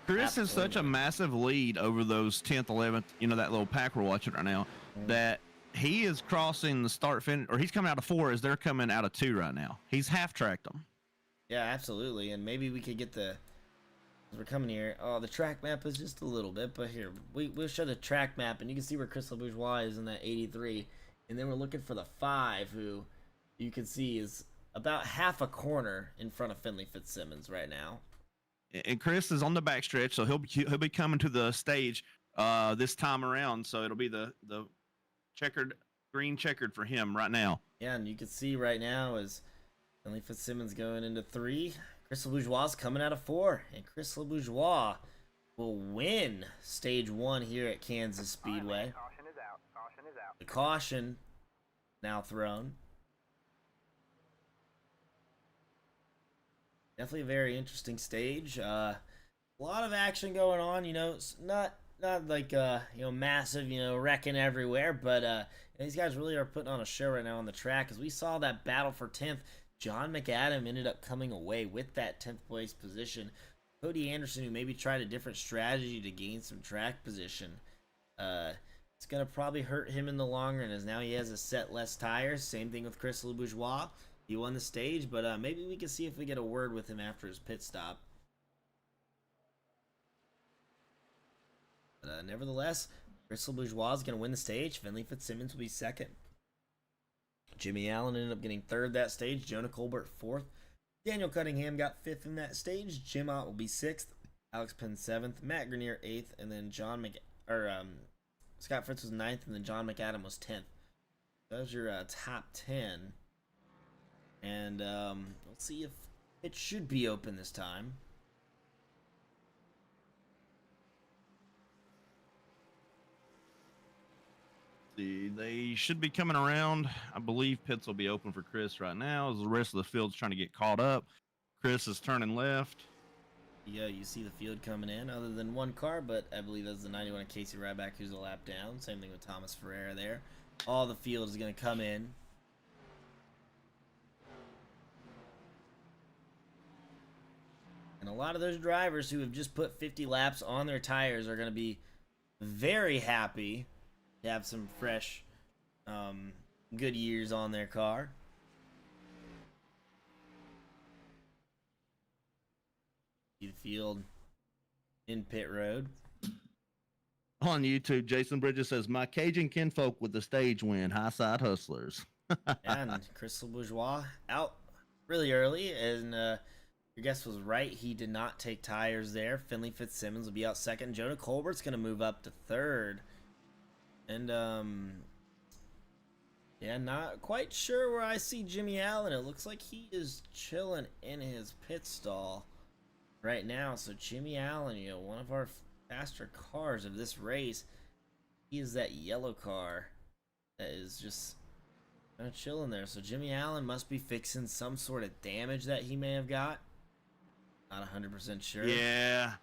Chris has such a massive lead over those 10th, 11th, you know, that little pack we're watching right now, that he is crossing the start finish, or he's coming out of 4 as they're coming out of 2 right now. He's half tracked them. Yeah, absolutely. And maybe we could get the, as we're coming here, oh, the track map is just a little bit, but here, we'll show the track map, and you can see where Chris LeBourgeois is in that 83. And then we're looking for the 5, who you can see is about half a corner in front of Finley Fitzsimmons right now. And Chris is on the backstretch, so he'll be coming to the stage this time around. So it'll be the green checkered for him right now. Yeah, and you can see right now is Finley Fitzsimmons going into 3. Chris LeBourgeois is coming out of 4, and Chris LeBourgeois will win stage 1 here at Kansas Speedway. Caution is out. Caution is out. The caution now thrown. Definitely a very interesting stage. A lot of action going on. You know, it's not like you know, massive, you know, wrecking everywhere, but these guys really are putting on a show right now on the track. As we saw that battle for 10th, John McAdam ended up coming away with that 10th place position. Cody Anderson, who maybe tried a different strategy to gain some track position, it's gonna probably hurt him in the long run, as now he has a set less tires. Same thing with Chris LeBourgeois. He won the stage, but maybe we can see if we get a word with him after his pit stop. But nevertheless, Chris LeBourgeois is going to win the stage. Finley Fitzsimmons will be 2nd. Jimmy Allen ended up getting 3rd that stage. Jonah Colbert 4th. Daniel Cunningham got 5th in that stage. Jim Ott will be 6th. Alex Penn 7th. Matt Grenier 8th. And then Scott Fritz was 9th. And then John McAdam was 10th. Those are your top 10. And let's see if it should be open this time. They should be coming around. I believe pits will be open for Chris right now as the rest of the field's trying to get caught up. Chris is turning left. Yeah, you see the field coming in, other than one car, but I believe that's the 91 of Casey Ryback, who's a lap down. Same thing with Thomas Ferreira there. All the field is going to come in. And a lot of those drivers who have just put 50 laps on their tires are going to be very happy to have some fresh good years on their car. See the field in pit road. On YouTube, Jason Bridges says, "My Cajun kinfolk with the stage win, high side hustlers." And Crystal Bourgeois out really early, and your guess was right. He did not take tires there. Finley Fitzsimmons will be out second. Jonah Colbert's going to move up to third. And, yeah, not quite sure where I see Jimmy Allen. It looks like he is chilling in his pit stall right now. So Jimmy Allen, you know, one of our faster cars of this race. He is that yellow car that is just kind of chilling there. So Jimmy Allen must be fixing some sort of damage that he may have got. Not 100% sure. Yeah.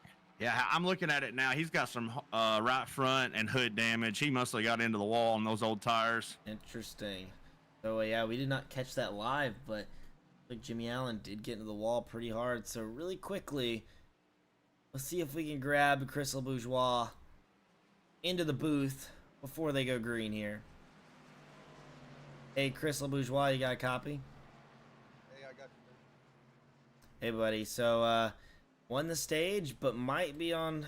Yeah, I'm looking at it now. He's got some right front and hood damage. He must have got into the wall on those old tires. Interesting. So, yeah, we did not catch that live, but I think Jimmy Allen did get into the wall pretty hard. So, really quickly, let's see if we can grab Crystal Bourgeois into the booth before they go green here. Hey, Crystal Bourgeois, you got a copy? Hey, I got you. Hey, buddy. So, won the stage, but might be on,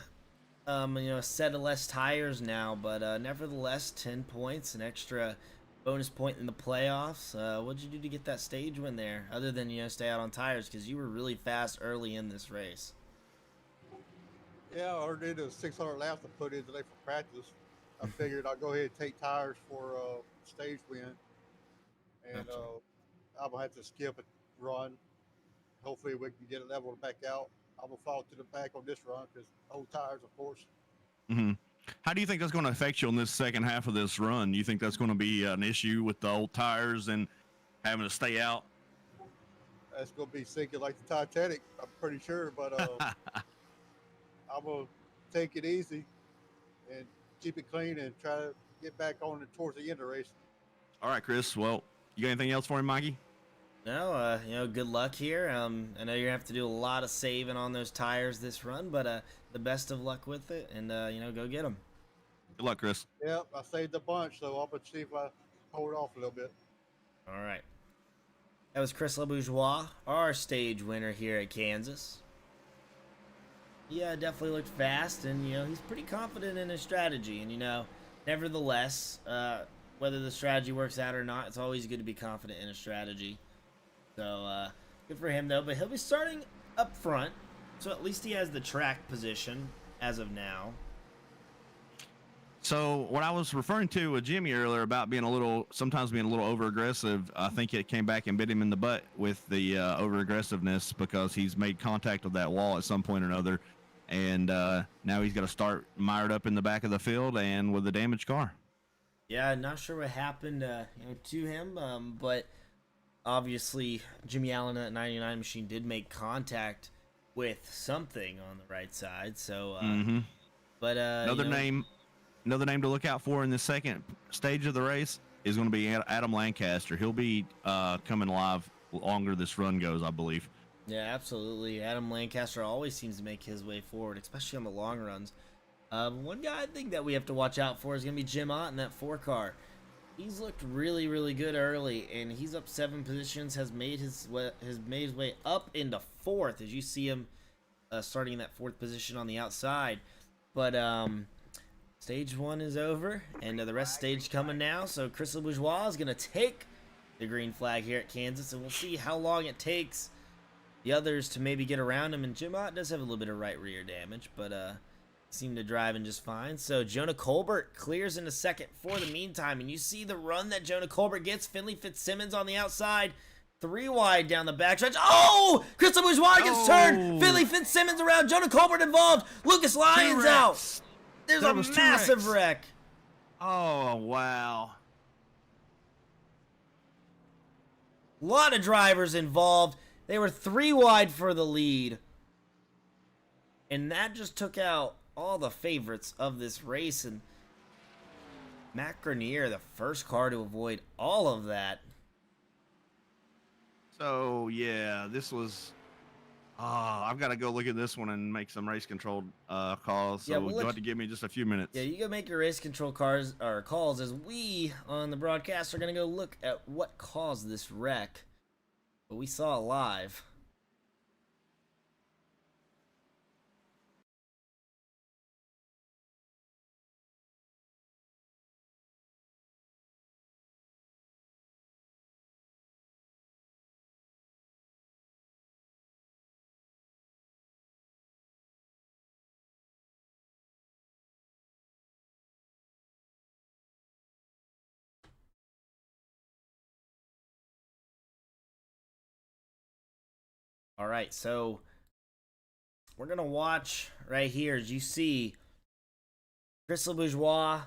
a set of less tires now. But nevertheless, 10 points, an extra bonus point in the playoffs. What'd you do to get that stage win there, other than stay out on tires? Because you were really fast early in this race. Yeah, I already did 600 laps I put in today for practice. I figured I'd go ahead and take tires for stage win, and Gotcha. I'm gonna have to skip a run. Hopefully, we can get it leveled back out. I'm gonna fall to the back on this run because old tires, of course. Hmm. How do you think that's going to affect you on this second half of this run? Do you think that's going to be an issue with the old tires and having to stay out? That's gonna be sinking like the Titanic, I'm pretty sure. But I'm gonna take it easy and keep it clean and try to get back on it towards the end of the race. All right, Chris. Well, you got anything else for him, Mikey? No, good luck here. I know you're gonna have to do a lot of saving on those tires this run, but the best of luck with it, and go get them. Good luck, Chris. Yep, I saved a bunch, so I'm gonna see if I hold off a little bit. All right. That was Chris LeBourgeois, our stage winner here at Kansas. Yeah, definitely looked fast, and he's pretty confident in his strategy. And nevertheless, whether the strategy works out or not, it's always good to be confident in a strategy. So good for him though. But he'll be starting up front, so at least he has the track position as of now. So what I was referring to with Jimmy earlier about sometimes being a little over aggressive, I think it came back and bit him in the butt with the over aggressiveness because he's made contact with that wall at some point or another, and now he's got to start mired up in the back of the field and with a damaged car. Yeah, not sure what happened to him, but obviously Jimmy Allen at 99 machine did make contact with something on the right side. So, but Another name to look out for in the second stage of the race is going to be Adam Lancaster. He'll be coming live longer this run goes, I believe. Yeah, absolutely. Adam Lancaster always seems to make his way forward, especially on the long runs. One guy I think that we have to watch out for is going to be Jim Ott in that 4 car. He's looked really, really good early, and he's up 7 positions. Has made his way up into 4th, as you see him starting in that 4th position on the outside. But stage 1 is over, and the rest stage coming now. So Crystal Bourgeois is going to take the green flag here at Kansas, and we'll see how long it takes the others to maybe get around him. And Jim Ott does have a little bit of right rear damage, but seem to drive in just fine. So Jonah Colbert clears into second for the meantime, and you see the run that Jonah Colbert gets. Finley Fitzsimmons on the outside, 3 wide down the backstretch. Oh! Crystal Bourgeois gets turned. Finley Fitzsimmons around. Jonah Colbert involved. Lucas Lyons out. There's a massive wreck. Oh, wow. A lot of drivers involved. They were 3 wide for the lead. And that just took out all the favorites of this race, and Matt Grenier, the first car to avoid all of that. So yeah, this was. I've got to go look at this one and make some race control calls. So you'll have to give me just a few minutes. Yeah, you go make your race control calls as we on the broadcast are gonna go look at what caused this wreck. But we saw it live. All right, so we're going to watch right here. As you see, Chris Bourgeois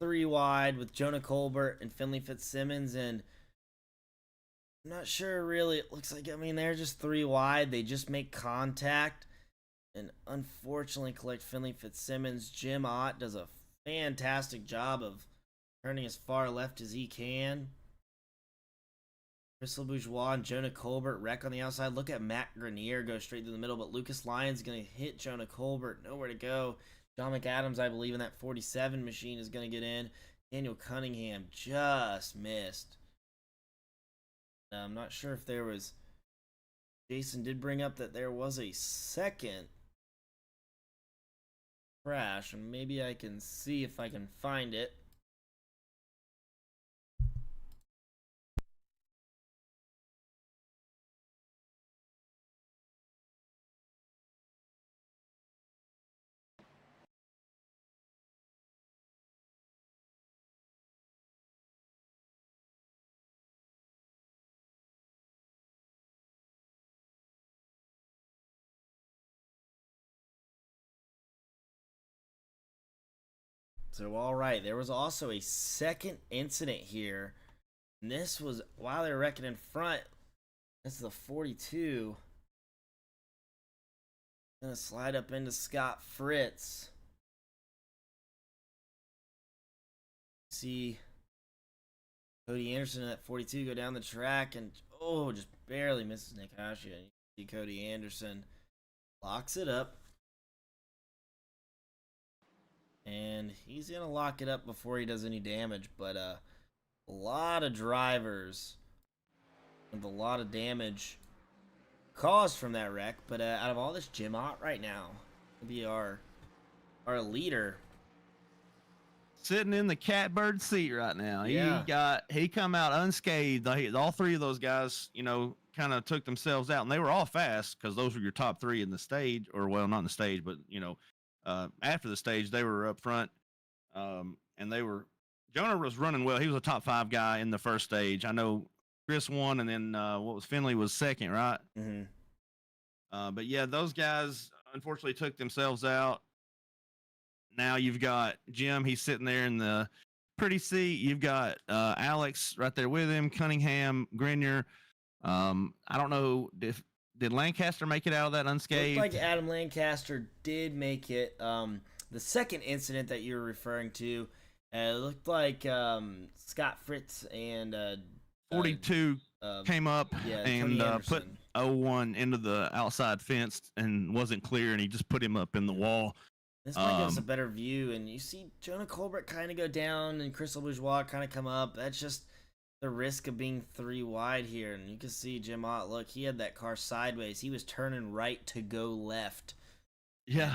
3 wide with Jonah Colbert and Finley Fitzsimmons, and I'm not sure really. It looks like, I mean, they're just 3 wide. They just make contact and unfortunately collect Finley Fitzsimmons. Jim Ott does a fantastic job of turning as far left as he can. Crystal Bourgeois and Jonah Colbert wreck on the outside. Look at Matt Grenier go straight through the middle, but Lucas Lyon's going to hit Jonah Colbert. Nowhere to go. John McAdams, I believe, in that 47 machine is going to get in. Daniel Cunningham just missed. I'm not sure if there was... Jason did bring up that there was a second crash, and maybe I can see if I can find it. So, all right, there was also a second incident here. And this was while they were wrecking in front. This is a 42. Gonna slide up into Scott Fritz. See Cody Anderson in that 42 go down the track and, oh, just barely misses Nick Hashi. You see Cody Anderson locks it up. And he's going to lock it up before he does any damage. But a lot of drivers with a lot of damage caused from that wreck. But out of all this, Jim Ott right now will be our leader. Sitting in the catbird seat right now. Yeah. He come out unscathed. All 3 of those guys, kind of took themselves out, and they were all fast because those were your top 3 in the stage, or well, not in the stage, but after the stage, they were up front, and Jonah was running well. He was a top 5 guy in the first stage. I know Chris won, and then Finley was second, right? Mm-hmm. But yeah, those guys unfortunately took themselves out. Now you've got Jim. He's sitting there in the pretty seat. You've got Alex right there with him, Cunningham, Grenier. I don't know if did Lancaster make it out of that unscathed? Looked like Adam Lancaster did make it. The second incident that you're referring to, it looked like Scott Fritz and 42 came up and put 01 into the outside fence and wasn't clear, and he just put him up in the wall. This might give us a better view, and you see Jonah Colbert kind of go down and Crystal Bourgeois kind of come up. That's just the risk of being 3 wide here, and you can see Jim Ott, look, he had that car sideways. He was turning right to go left. Yeah.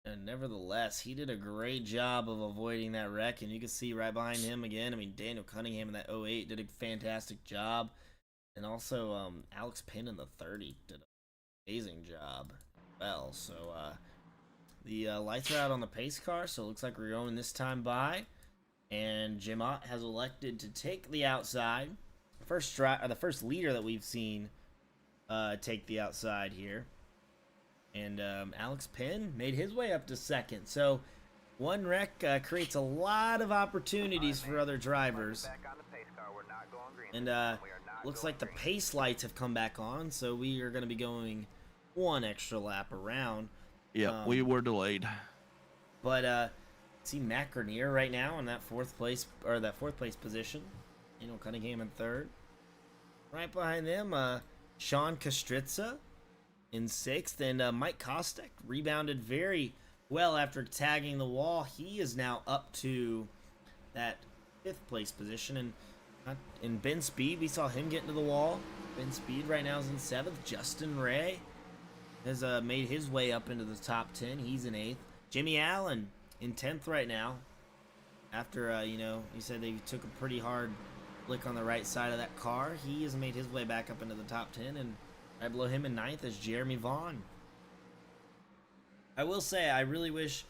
And nevertheless, he did a great job of avoiding that wreck, and you can see right behind him again, I mean, Daniel Cunningham in that 08 did a fantastic job, and also Alex Penn in the 30 did an amazing job as well. So, the lights are out on the pace car, so it looks like we're going this time by. And Jim Ott has elected to take the outside. The first leader that we've seen take the outside here. And Alex Penn made his way up to second. So one wreck creates a lot of opportunities for other drivers. And looks like the pace lights have come back on, so we are going to be going 1 extra lap around. Yeah, we were delayed. But see Matt Grenier right now in that fourth place position. Cunningham in 3rd. Right behind them, Sean Kostritza in 6th, and Mike Kostek rebounded very well after tagging the wall. He is now up to that 5th place position, and in Ben Speed, we saw him get into the wall. Ben Speed right now is in 7th. Justin Ray has made his way up into the top 10. He's in 8th. Jimmy Allen in 10th right now. After, he said they took a pretty hard lick on the right side of that car. He has made his way back up into the top 10. And right below him in 9th is Jeremy Vaughn. I will say, I really wish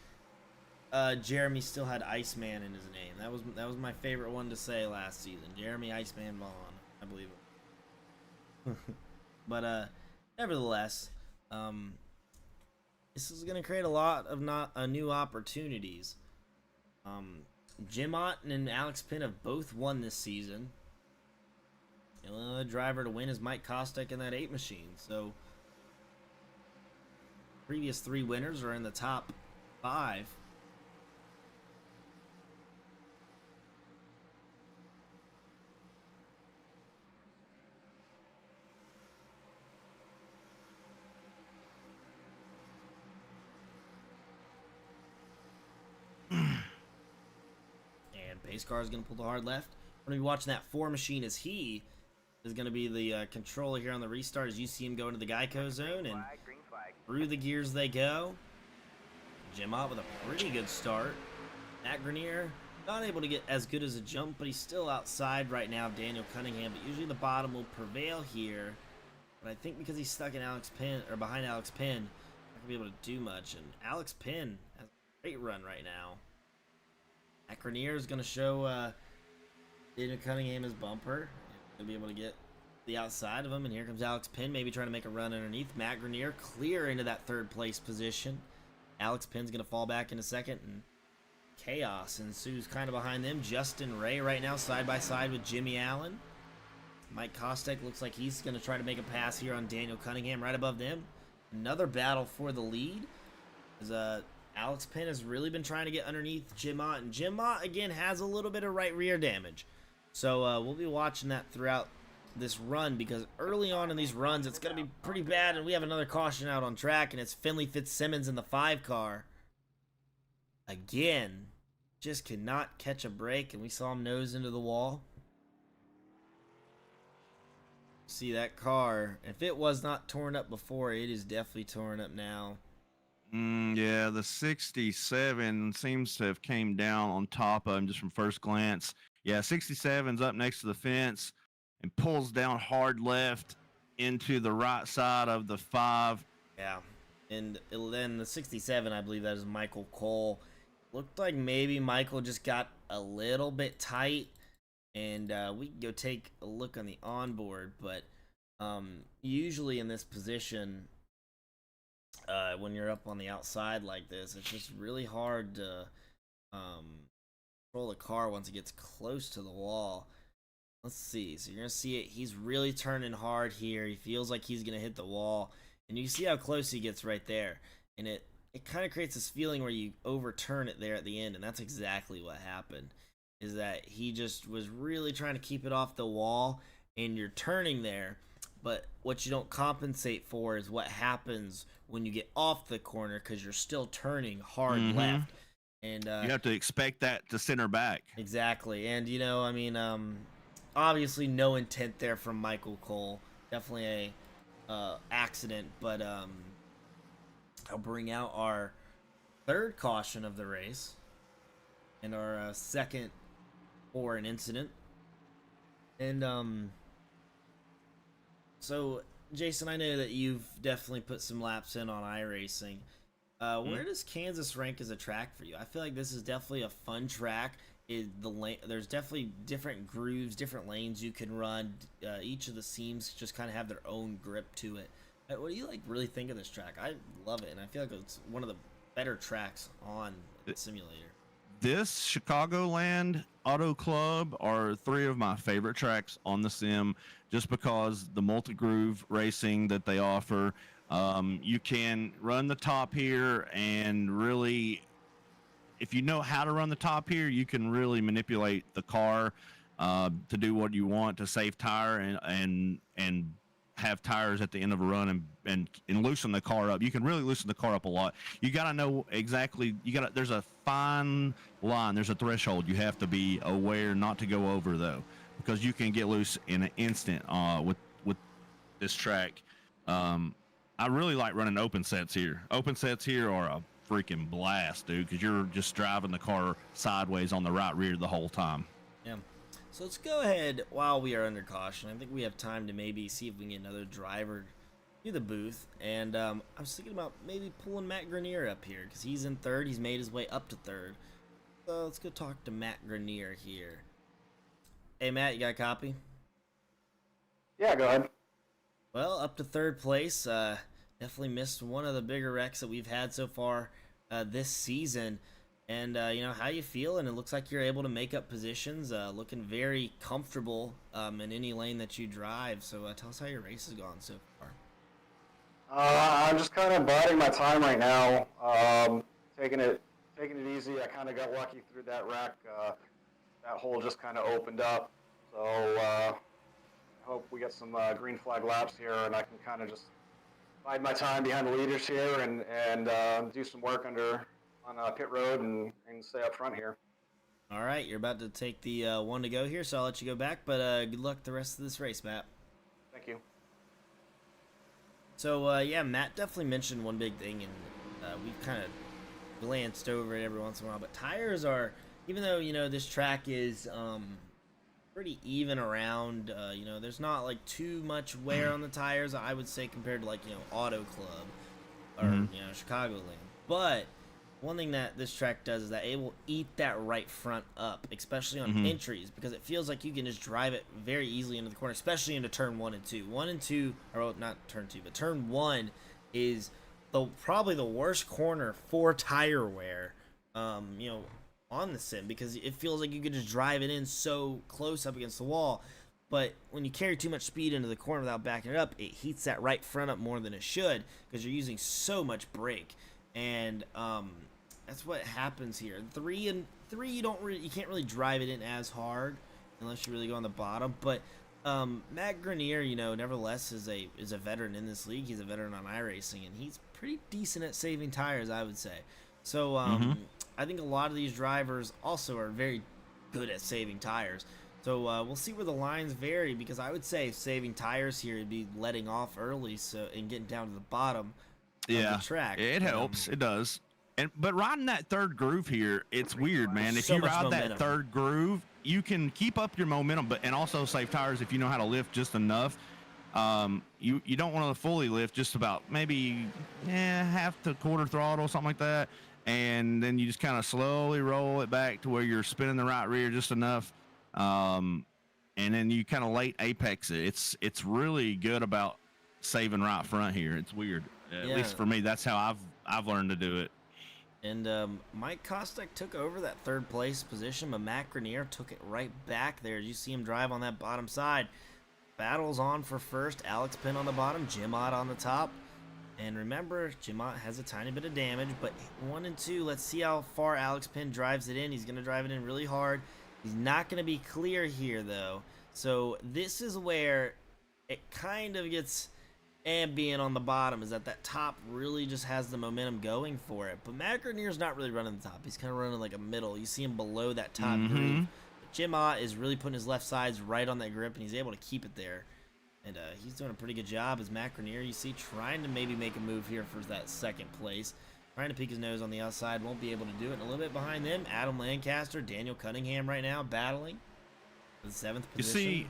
Jeremy still had Iceman in his name. That was my favorite one to say last season. Jeremy Iceman Vaughn. I believe it. But nevertheless, this is going to create a lot of new opportunities. Jim Otten and Alex Penn have both won this season. The only other driver to win is Mike Kostek in that 8 machine. So, previous 3 winners are in the top 5. And pace car is going to pull the hard left. We're going to be watching that 4 machine as he is going to be the controller here on the restart as you see him go into the Geico zone, and through the gears they go. Jim Ott with a pretty good start. Matt Grenier not able to get as good as a jump, but he's still outside right now of Daniel Cunningham, but usually the bottom will prevail here. But I think because he's stuck in Alex Penn, or behind Alex Penn, not going to be able to do much. And Alex Penn has a great run right now. Matt Grenier is going to show Daniel Cunningham his bumper. He'll be able to get the outside of him, and here comes Alex Penn, maybe trying to make a run underneath. Matt Grenier clear into that 3rd place position. Alex Penn's going to fall back in a second, and chaos ensues kind of behind them. Justin Ray right now side by side with Jimmy Allen. Mike Kostek looks like he's going to try to make a pass here on Daniel Cunningham right above them. Another battle for the lead. As Alex Penn has really been trying to get underneath Jim Ott, and Jim Ott again has a little bit of right rear damage. So we'll be watching that throughout this run, because early on in these runs it's going to be pretty bad, and we have another caution out on track, and it's Finley Fitzsimmons in the 5 car. Again, just cannot catch a break, and we saw him nose into the wall. See that car, if it was not torn up before, it is definitely torn up now. Yeah, the 67 seems to have came down on top of him just from first glance. Yeah, 67's up next to the fence and pulls down hard left into the right side of the 5. Yeah, and then the 67, I believe that is Michael Cole. Looked like maybe Michael just got a little bit tight, and we can go take a look on the onboard, but usually in this position, when you're up on the outside like this, it's just really hard to control the car once it gets close to the wall. Let's see. So you're going to see it. He's really turning hard here. He feels like he's going to hit the wall. And you can see how close he gets right there. And it kind of creates this feeling where you overturn it there at the end. And that's exactly what happened. Is that he just was really trying to keep it off the wall. And you're turning there. But what you don't compensate for is what happens when you get off the corner, because you're still turning hard left. And you have to expect that to center back. Exactly. And, you know, I mean, obviously no intent there from Michael Cole. Definitely a accident, but I'll bring out our 3rd caution of the race and our 2nd for an incident. And so Jason, I know that you've definitely put some laps in on iRacing. Where does Kansas rank as a track for you? I feel like this is definitely a fun track. There's definitely different grooves, different lanes you can run. Each of the seams just kind of have their own grip to it. What do you really think of this track? I love it, and I feel like it's one of the better tracks on the simulator. This Chicagoland Auto Club are 3 of my favorite tracks on the sim, just because the multi-groove racing that they offer. You can run the top here, and really, if you know how to run the top here, you can really manipulate the car to do what you want, to save tire and have tires at the end of a run and loosen the car up. You can really loosen the car up a lot. You got to know exactly, there's a fine line, there's a threshold you have to be aware not to go over, though, because you can get loose in an instant with this track. I really like running open sets here. Open sets here are a freaking blast, dude, because you're just driving the car sideways on the right rear the whole time. Yeah. So let's go ahead while we are under caution. I think we have time to maybe see if we can get another driver to the booth. And I was thinking about maybe pulling Matt Grenier up here, because he's in 3rd. He's made his way up to 3rd. So let's go talk to Matt Grenier here. Hey, Matt, you got a copy? Yeah, go ahead. Well, up to third place. Definitely missed one of the bigger wrecks that we've had so far this season. And how you feeling? It looks like you're able to make up positions, looking very comfortable in any lane that you drive. So tell us how your race has gone so far. I'm just kind of biding my time right now, taking it easy. I kind of got lucky through that wreck. That hole just kind of opened up, so I hope we get some green flag laps here, and I can kind of just bide my time behind the leaders here and do some work on pit road and stay up front here. All right, you're about to take the one to go here, so I'll let you go back. But good luck the rest of this race, Matt. Thank you. So yeah, Matt definitely mentioned one big thing, and we've kind of glanced over it every once in a while. But tires are, even though this track is pretty even around, there's not like too much wear on the tires, I would say, compared to like Auto Club or Chicagoland. But one thing that this track does is that it will eat that right front up, especially on entries, because it feels like you can just drive it very easily into the corner, especially into turn 1 and 2. 1 and 2, or not turn 2, but turn 1 is probably the worst corner for tire wear, on the sim, because it feels like you can just drive it in so close up against the wall. But when you carry too much speed into the corner without backing it up, it heats that right front up more than it should, because you're using so much brake. And that's what happens here. 3 and 3, you can't really drive it in as hard unless you really go on the bottom. But Matt Grenier, nevertheless is a veteran in this league. He's a veteran on iRacing, and he's pretty decent at saving tires, I would say. So I think a lot of these drivers also are very good at saving tires. So we'll see where the lines vary, because I would say saving tires here would be letting off early and getting down to the bottom of the track. It helps. It does. But riding that third groove here, it's weird, man. If So you much ride momentum. that third groove, you can keep up your momentum, and also save tires if you know how to lift just enough. You don't want to fully lift, just about maybe half to quarter throttle, something like that, and then you just kind of slowly roll it back to where you're spinning the right rear just enough, and then you kind of late apex it. It's really good about saving right front here. It's weird. At least for me, that's how I've learned to do it. And Mike Kostek took over that third place position, but Matt Grenier took it right back there. You see him drive on that bottom side. Battles on for first. Alex Penn on the bottom, Jim Ott on the top. And remember, Jim Ott has a tiny bit of damage, but 1 and 2, let's see how far Alex Penn drives it in. He's going to drive it in really hard. He's not going to be clear here, though. So this is where it kind of gets being on the bottom, is that top really just has the momentum going for it. But Matt Grenier's not really running the top. He's kind of running like a middle. You see him below that top groove. But Jim Ott is really putting his left sides right on that grip, and he's able to keep it there. And he's doing a pretty good job as Matt Grenier, you see, trying to maybe make a move here for that second place. Trying to peek his nose on the outside. Won't be able to do it. And a little bit behind them, Adam Lancaster, Daniel Cunningham right now battling for the 7th position. You see,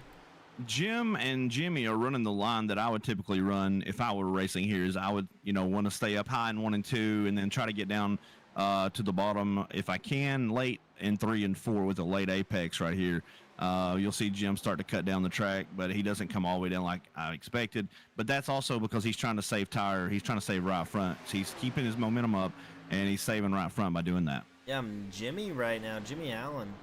Jim and Jimmy are running the line that I would typically run if I were racing here. Is I would, want to stay up high in 1 and 2, and then try to get down to the bottom if I can late in 3 and 4 with a late apex right here. You'll see Jim start to cut down the track, but he doesn't come all the way down like I expected. But that's also because he's trying to save tire. He's trying to save right front. So he's keeping his momentum up, and he's saving right front by doing that. Yeah, Jimmy right now, Jimmy Allen,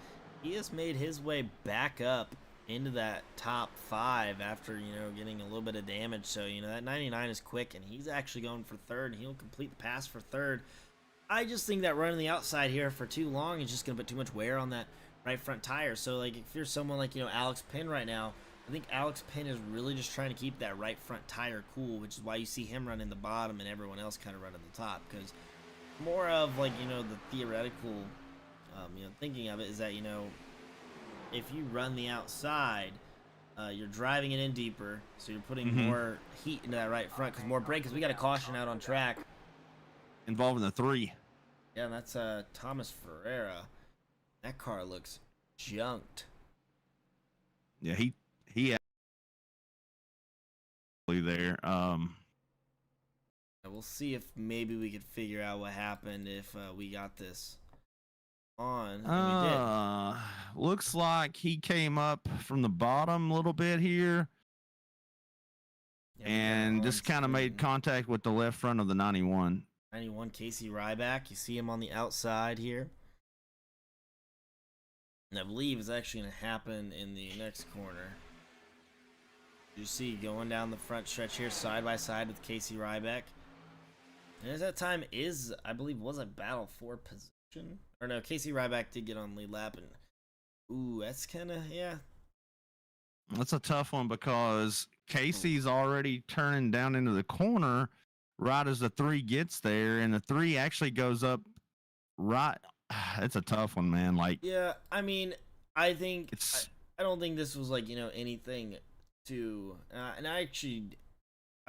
he has made his way back up into that top 5 after, getting a little bit of damage. So, that 99 is quick, and he's actually going for third, and he'll complete the pass for third. I just think that running the outside here for too long is just going to put too much wear on that right front tire. So, like, if you're someone like, Alex Penn right now, I think Alex Penn is really just trying to keep that right front tire cool, which is why you see him running the bottom and everyone else kind of running the top. Because more of, like, the theoretical, thinking of it is that, if you run the outside, you're driving it in deeper, so you're putting more heat into that right front, because more brake, because we got a caution out on track. Involving the 3. Yeah, that's Thomas Ferreira. That car looks junked. Yeah, he actually there. We'll see if maybe we could figure out what happened if we got this on. We did. Looks like he came up from the bottom a little bit here. Yeah, we got and on just kind of made screen. contact with the left front of the 91. 91 Casey Ryback. You see him on the outside here. And I believe it's actually going to happen in the next corner. You see going down the front stretch here, side by side with Casey Ryback. And at that time I believe, was a battle for position. Or no, Casey Ryback did get on lead lap. And, ooh, that's kind of, yeah. That's a tough one because Casey's already turning down into the corner right as the 3 gets there, and the 3 actually goes up right. It's a tough one, man. Like, Yeah, I mean, I think it's I don't think this was like, anything to and I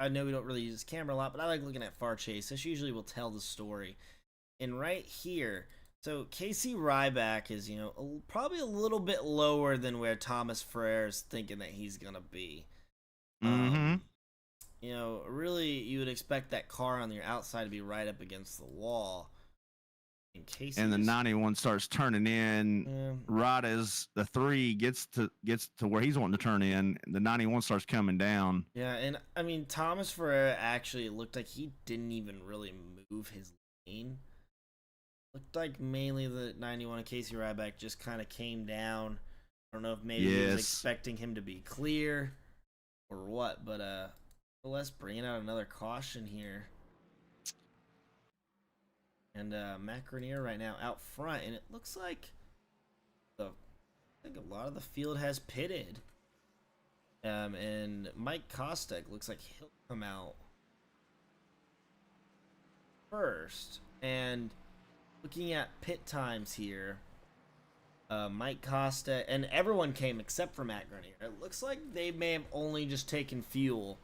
know we don't really use this camera a lot, but I like looking at far chase. This usually will tell the story. And right here, so Casey Ryback is, probably a little bit lower than where Thomas Ferrer is thinking that he's gonna be. Really, you would expect that car on your outside to be right up against the wall. And the 91 starts turning in right as the 3 gets to where he's wanting to turn in. The 91 starts coming down. Yeah, and I mean, Thomas Ferrer actually looked like he didn't even really move his lane. Looked like mainly the 91 and Casey Ryback just kind of came down. I don't know if maybe he was expecting him to be clear or what, but let's bring out another caution here. And Matt Grenier right now out front, and it looks like a lot of the field has pitted. And Mike Kostek looks like he'll come out first. And looking at pit times here, Mike Kostek and everyone came except for Matt Grenier. It looks like they may have only just taken fuel.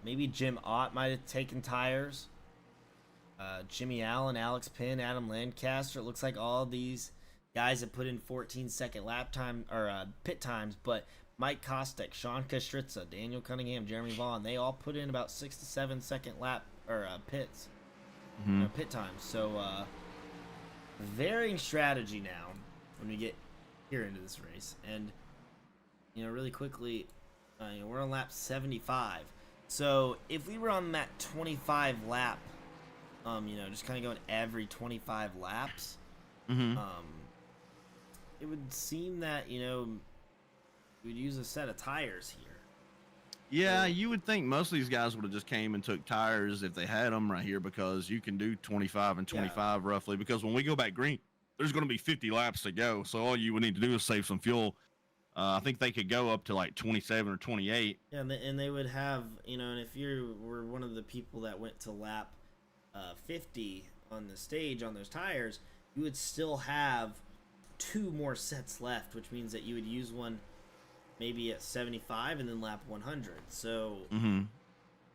Maybe Jim Ott might have taken tires. Jimmy Allen, Alex Pinn, Adam Lancaster. It looks like all these guys have put in 14-second lap time or pit times, but Mike Kostek, Sean Kastritza, Daniel Cunningham, Jeremy Vaughn, they all put in about 6 to 7 second lap or pits, pit times. So varying strategy now when we get here into this race, and really quickly, we're on lap 75. So if we were on that 25 lap. Just kind of going every 25 laps. It would seem that, we'd use a set of tires here. Yeah, you would think most of these guys would have just came and took tires if they had them right here, because you can do 25 and 25 roughly, because when we go back green, there's going to be 50 laps to go. So all you would need to do is save some fuel. I think they could go up to like 27 or 28. Yeah, and they would have, and if you were one of the people that went to lap 50 on the stage on those tires, you would still have 2 more sets left, which means that you would use one maybe at 75 and then lap 100. So I'm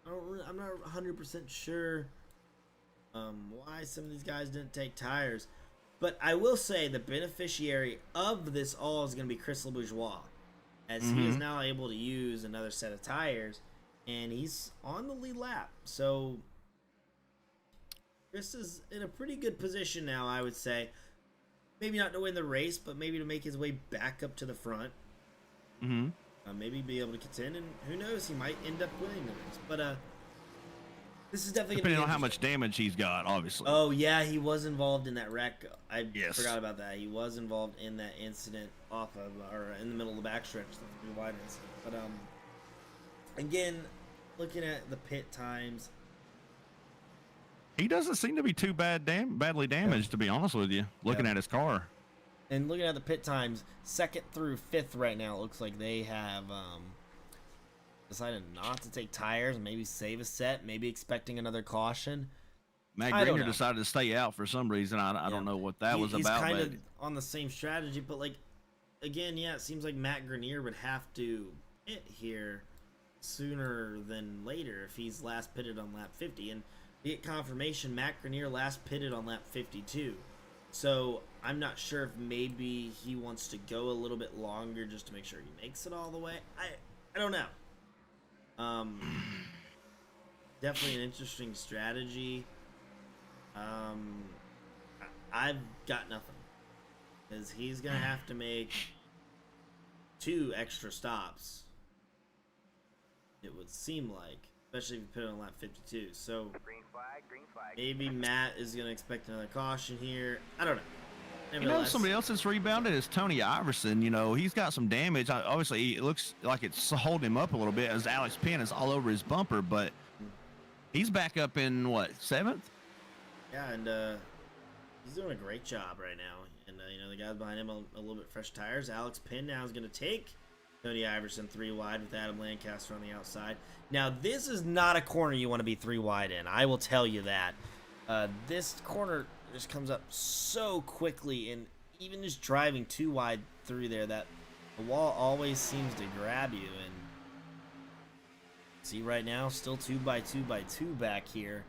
not 100% sure why some of these guys didn't take tires, but I will say the beneficiary of this all is going to be Chris LeBourgeois, as he is now able to use another set of tires, and he's on the lead lap. So Chris is in a pretty good position now, I would say. Maybe not to win the race, but maybe to make his way back up to the front. Maybe be able to contend, and who knows, he might end up winning the race. But this is definitely depending on how much damage he's got, obviously. Oh yeah, he was involved in that wreck. I forgot about that. He was involved in that incident off of, or in the middle of the backstretch, the 3 wide incident. But again, looking at the pit times. He doesn't seem to be too badly damaged, to be honest with you, looking at his car. And looking at the pit times, 2nd through 5th right now, it looks like they have decided not to take tires, maybe save a set, maybe expecting another caution. Matt Grenier decided to stay out for some reason. I don't know what that was about. He's kind of on the same strategy, but again, it seems like Matt Grenier would have to pit here sooner than later if he's last pitted on lap 50. And to get confirmation, Matt Grenier last pitted on lap 52. So I'm not sure if maybe he wants to go a little bit longer just to make sure he makes it all the way. I don't know. Definitely an interesting strategy. I've got nothing, because he's gonna have to make 2 extra stops it would seem like, especially if you put it on lap 52. So Green flag, green flag. maybe Matt is going to expect another caution here. I don't know. You know, Nevertheless, somebody else that's rebounded is Tony Iverson. You know, he's got some damage. Obviously, it looks like it's holding him up a little bit as Alex Penn is all over his bumper, but he's back up in, what, 7th? yeah, and he's doing a great job right now. And, you know, the guys behind him a little bit fresh tires. Alex Penn now is going to take Tony Iverson 3 wide with Adam Lancaster on the outside. Now, this is not a corner you want to be 3 wide in. I will tell you that. This corner just comes up so quickly, and even just driving 2 wide through there, that the wall always seems to grab you. And see right now, still 2x2x2 back here.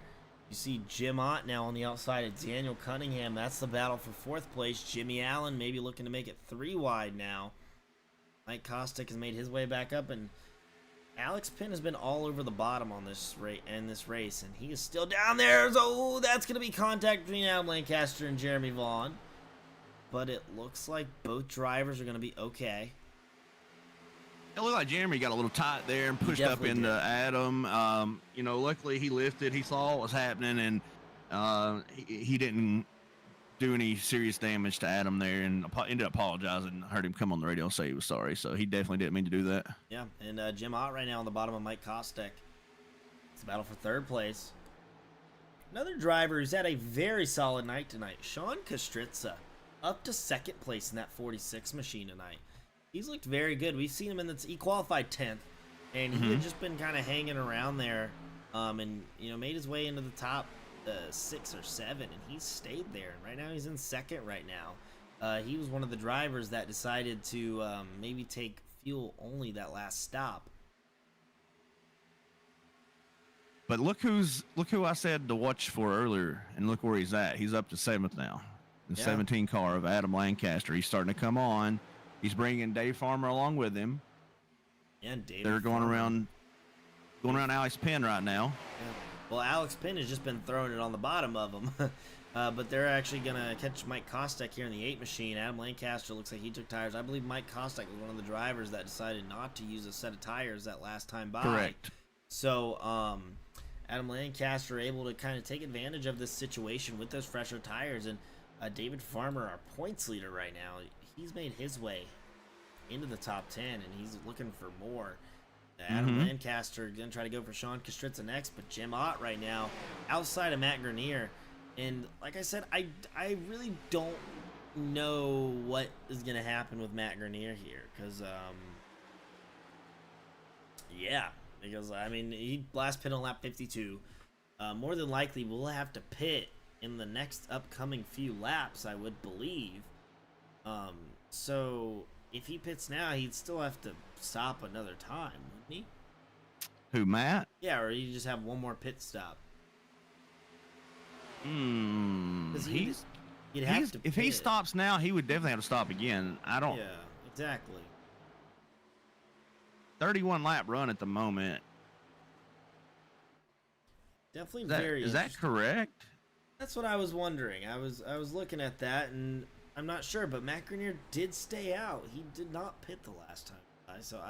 You see Jim Ott now on the outside of Daniel Cunningham. That's the battle for 4th place. Jimmy Allen maybe looking to make it 3 wide now. Mike Kostick has made his way back up, and Alex Penn has been all over the bottom on this race, and he is still down there. So that's going to be contact between Adam Lancaster and Jeremy Vaughn. But it looks like both drivers are going to be okay. It looked like Jeremy got a little tight there and pushed up definitely into did. Adam. You know, luckily he lifted. He saw what was happening, and he didn't do any serious damage to Adam there, and ended up apologizing. I heard him come on the radio and say he was sorry, so he definitely didn't mean to do that. Yeah, and Jim Ott right now on the bottom of Mike Kostick. It's a battle for 3rd place. Another driver who's had a very solid night tonight, Sean Kostritza, up to 2nd place in that 46 machine tonight. He's looked very good. We've seen him he qualified 10th, and he had just been kind of hanging around there, and you know, made his way into the top 6 or 7, and he's stayed there. And right now he's in 2nd right now. He was one of the drivers that decided to maybe take fuel only that last stop. But look who I said to watch for earlier, and look where he's at. He's up to 7th now. The Yeah. 17 car of Adam Lancaster. He's starting to come on. He's bringing Dave Farmer along with him. And David They're going Farmer. around Alex Penn right now. Yeah. Well, Alex Penn has just been throwing it on the bottom of them. But they're actually going to catch Mike Kostick here in the 8 machine. Adam Lancaster looks like he took tires. I believe Mike Kostick was one of the drivers that decided not to use a set of tires that last time by. Correct. So, Adam Lancaster able to kind of take advantage of this situation with those fresher tires. And David Farmer, our points leader right now, he's made his way into the top 10, and he's looking for more. Adam Lancaster going to try to go for Sean Kostritza next, but Jim Ott right now outside of Matt Grenier. And like I said, I really don't know what is going to happen with Matt Grenier here, because, yeah, because, I mean, he last pit on lap 52. More than likely, we'll have to pit in the next upcoming few laps, I would believe. So if he pits now, he'd still have to stop another time, wouldn't he? Who, Matt? Yeah, or you just have one more pit stop. He's You'd have to if he pit. stops now, he would definitely have to stop again. I don't. Yeah, exactly. 31 lap run at the moment. Definitely Is that, very. is that interesting. correct? That's what I was wondering. I was looking at that, and I'm not sure, but Matt Grenier did stay out. He did not pit the last time, so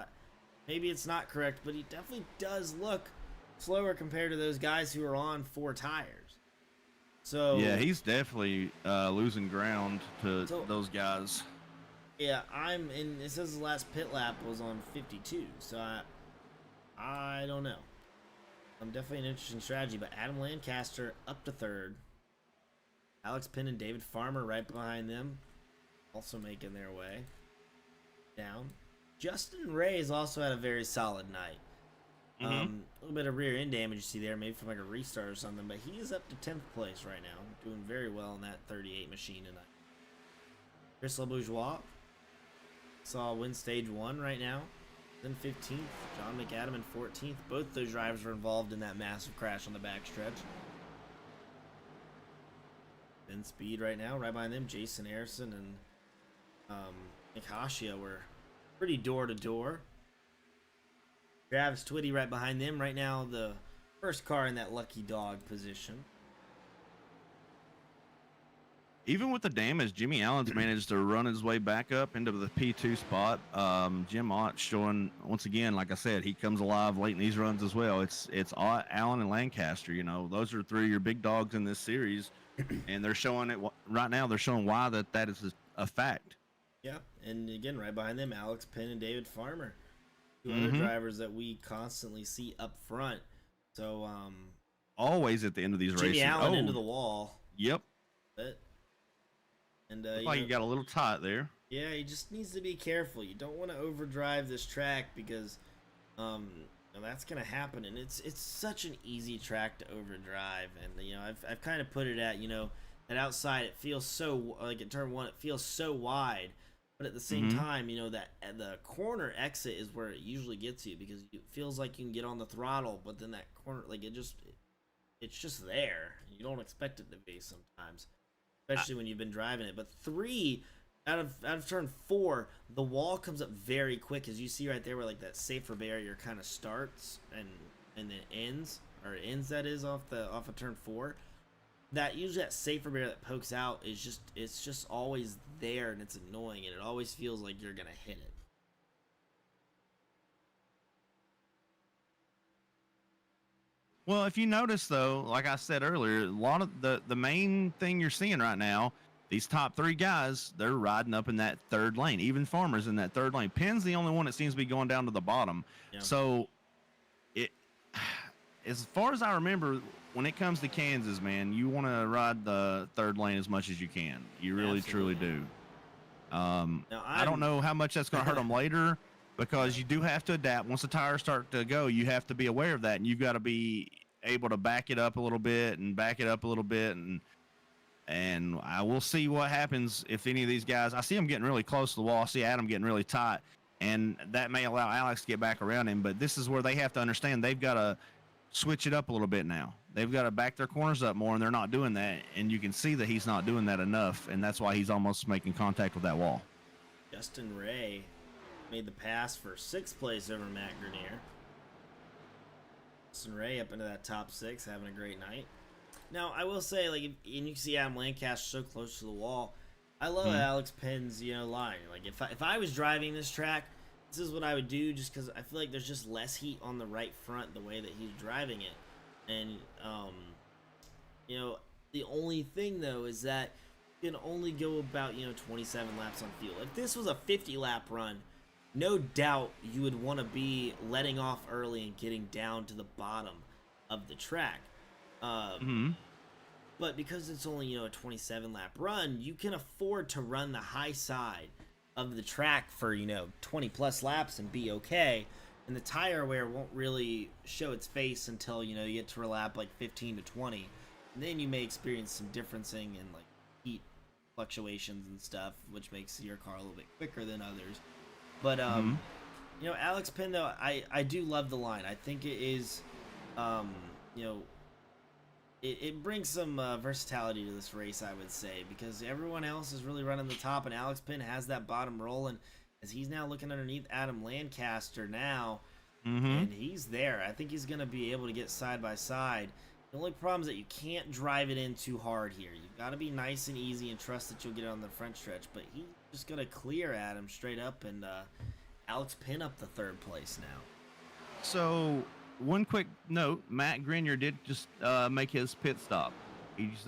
maybe it's not correct, but he definitely does look slower compared to those guys who are on 4 tires. So Yeah, he's definitely losing ground to So- those guys. yeah, it says the last pit lap was on 52, so I don't know. Definitely an interesting strategy, but Adam Lancaster up to 3rd. Alex Penn and David Farmer right behind them, also making their way down. Justin Ray's also had a very solid night. A little bit of rear end damage you see there, maybe from like a restart or something, but he is up to 10th place right now, doing very well in that 38 machine tonight. Chris LeBourgeois saw win stage 1 right now, then 15th. John McAdam in 14th. Both those drivers were involved in that massive crash on the backstretch. Then speed right now, right behind them, Jason Harrison and Nick Hashia were pretty door to door. Travis Twitty right behind them. Right now, the first car in that lucky dog position. Even with the damage, Jimmy Allen's managed to run his way back up into the P2 spot. Jim Ott showing once again, like I said, he comes alive late in these runs as well. It's Ott, Allen, and Lancaster. You know, those are three of your big dogs in this series, and they're showing it right now. They're showing why that is a fact. Yeah, and again, right behind them, Alex Penn and David Farmer, two other drivers that we constantly see up front. So, always at the end of these Jimmy races. Allen into the wall. Yep. And Like you got a little tight there. Yeah, he just needs to be careful. You don't want to overdrive this track because, that's gonna happen, and it's such an easy track to overdrive. And I've kind of put it at that outside it feels so like at turn 1 it feels so wide, but at the same time that the corner exit is where it usually gets you because it feels like you can get on the throttle, but then that corner it's just there. You don't expect it to be sometimes. Especially when you've been driving it. But 3 out of turn 4, the wall comes up very quick, as you see right there, where like that safer barrier kind of starts and then ends, that is off of turn 4. That usually that safer barrier that pokes out is just always there, and it's annoying, and it always feels like you're gonna hit it. Well, if you notice, though, like I said earlier, a lot of the main thing you're seeing right now, these top 3 guys, they're riding up in that third lane. Even Farmer's in that third lane. Penn's the only one that seems to be going down to the bottom. Yeah. So, as far as I remember, when it comes to Kansas, man, you want to ride the third lane as much as you can. You really, truly do. I don't know how much that's going to hurt them later, because you do have to adapt. Once the tires start to go, you have to be aware of that, and you've got to be able to back it up a little bit and back it up a little bit, and I will see what happens if any of these guys. I see them getting really close to the wall. I see Adam getting really tight, and that may allow Alex to get back around him. But this is where they have to understand they've got to switch it up a little bit now. They've got to back their corners up more, and they're not doing that. And you can see that he's not doing that enough, and that's why he's almost making contact with that wall. Justin Ray made the pass for 6th place over Matt Grenier. Justin Ray up into that top 6, having a great night. Now, I will say, like, and you can see Adam Lancaster so close to the wall. I love Alex Penn's, line. Like, if I was driving this track, this is what I would do, just because I feel like there's just less heat on the right front the way that he's driving it. And, the only thing, though, is that you can only go about, 27 laps on fuel. If this was a 50-lap run, no doubt you would want to be letting off early and getting down to the bottom of the track. But because it's only, a 27-lap run, you can afford to run the high side of the track for, 20-plus laps and be okay. And the tire wear won't really show its face until, you get to a lap like 15 to 20. And then you may experience some differencing in, like, heat fluctuations and stuff, which makes your car a little bit quicker than others. But, Alex Penn, though, I do love the line. I think it is, it brings some versatility to this race, I would say, because everyone else is really running the top, and Alex Penn has that bottom roll, and as he's now looking underneath Adam Lancaster now, and he's there. I think he's going to be able to get side by side. The only problem is that you can't drive it in too hard here. You've got to be nice and easy and trust that you'll get it on the front stretch, but he's just going to clear Adam straight up, and Alex Penn up the 3rd place now. So, one quick note, Matt Grenier did just make his pit stop. He's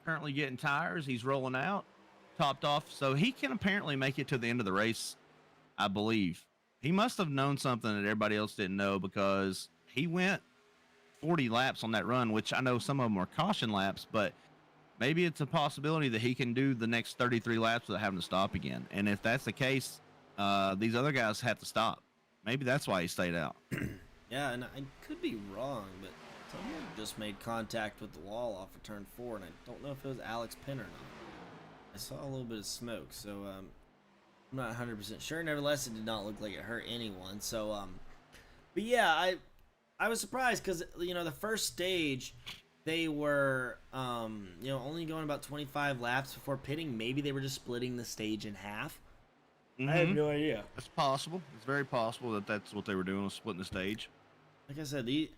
currently getting tires. He's rolling out, topped off, so he can apparently make it to the end of the race, I believe. He must have known something that everybody else didn't know, because he went 40 laps on that run, which I know some of them are caution laps, but maybe it's a possibility that he can do the next 33 laps without having to stop again. And if that's the case, these other guys have to stop. Maybe that's why he stayed out. Yeah, and I could be wrong, but someone just made contact with the wall off of turn 4, and I don't know if it was Alex Penn or not. I saw a little bit of smoke, so I'm not 100% sure. Nevertheless, it did not look like it hurt anyone. So, but yeah, I was surprised because, the first stage, they were, only going about 25 laps before pitting. Maybe they were just splitting the stage in half. I have no idea. It's possible. It's very possible that that's what they were doing, was splitting the stage. Like I said, the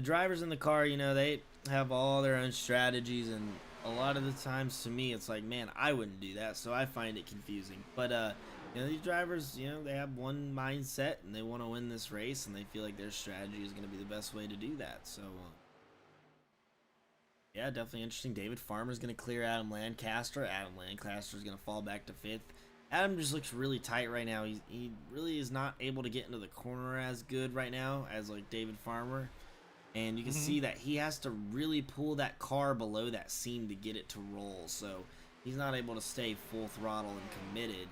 drivers in the car, they have all their own strategies, and a lot of the times to me, it's like, man, I wouldn't do that, so I find it confusing. But these drivers, they have one mindset and they want to win this race, and they feel like their strategy is going to be the best way to do that. So, yeah, definitely interesting. David Farmer's going to clear Adam Lancaster. Adam Lancaster is going to fall back to 5th. Adam just looks really tight right now. He really is not able to get into the corner as good right now as like David Farmer. And you can see that he has to really pull that car below that seam to get it to roll. So he's not able to stay full throttle and committed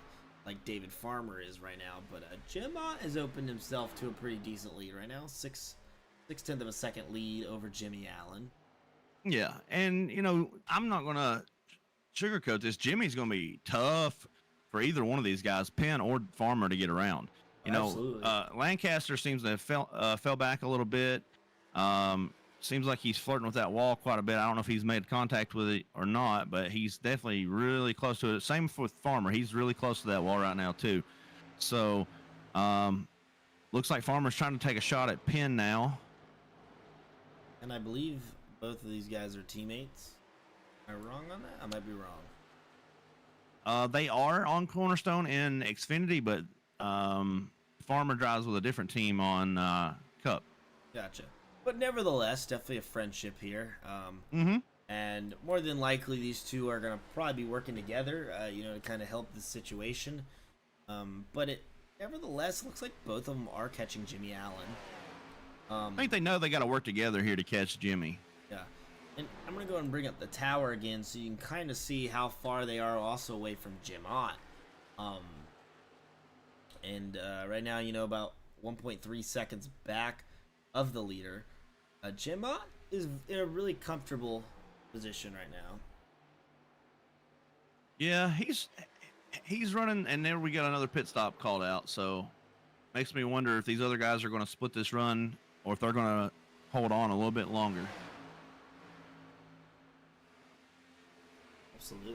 like David Farmer is right now. But Jim Ott has opened himself to a pretty decent lead right now. 6/10 of a second lead over Jimmy Allen. Yeah, and I'm not gonna sugarcoat this. Jimmy's gonna be tough for either one of these guys, Penn or Farmer, to get around. Absolutely. Lancaster seems to have fell back a little bit. Seems like he's flirting with that wall quite a bit. I don't know if he's made contact with it or not, but he's definitely really close to it. Same with Farmer. He's really close to that wall right now too. So, looks like Farmer's trying to take a shot at Penn now. And I believe both of these guys are teammates. Am I wrong on that? I might be wrong. They are on Cornerstone in Xfinity, but Farmer drives with a different team on Cup. Gotcha. But nevertheless, definitely a friendship here. And more than likely, these two are going to probably be working together, to kind of help the situation. But it nevertheless looks like both of them are catching Jimmy Allen. I think they know they got to work together here to catch Jimmy. Yeah. And I'm going to go and bring up the tower again so you can kind of see how far they are also away from Jim Ott. Right now, about 1.3 seconds back of the leader. Jim Ott is in a really comfortable position right now. Yeah, he's running, and there we got another pit stop called out. So makes me wonder if these other guys are going to split this run or if they're going to hold on a little bit longer. Absolutely.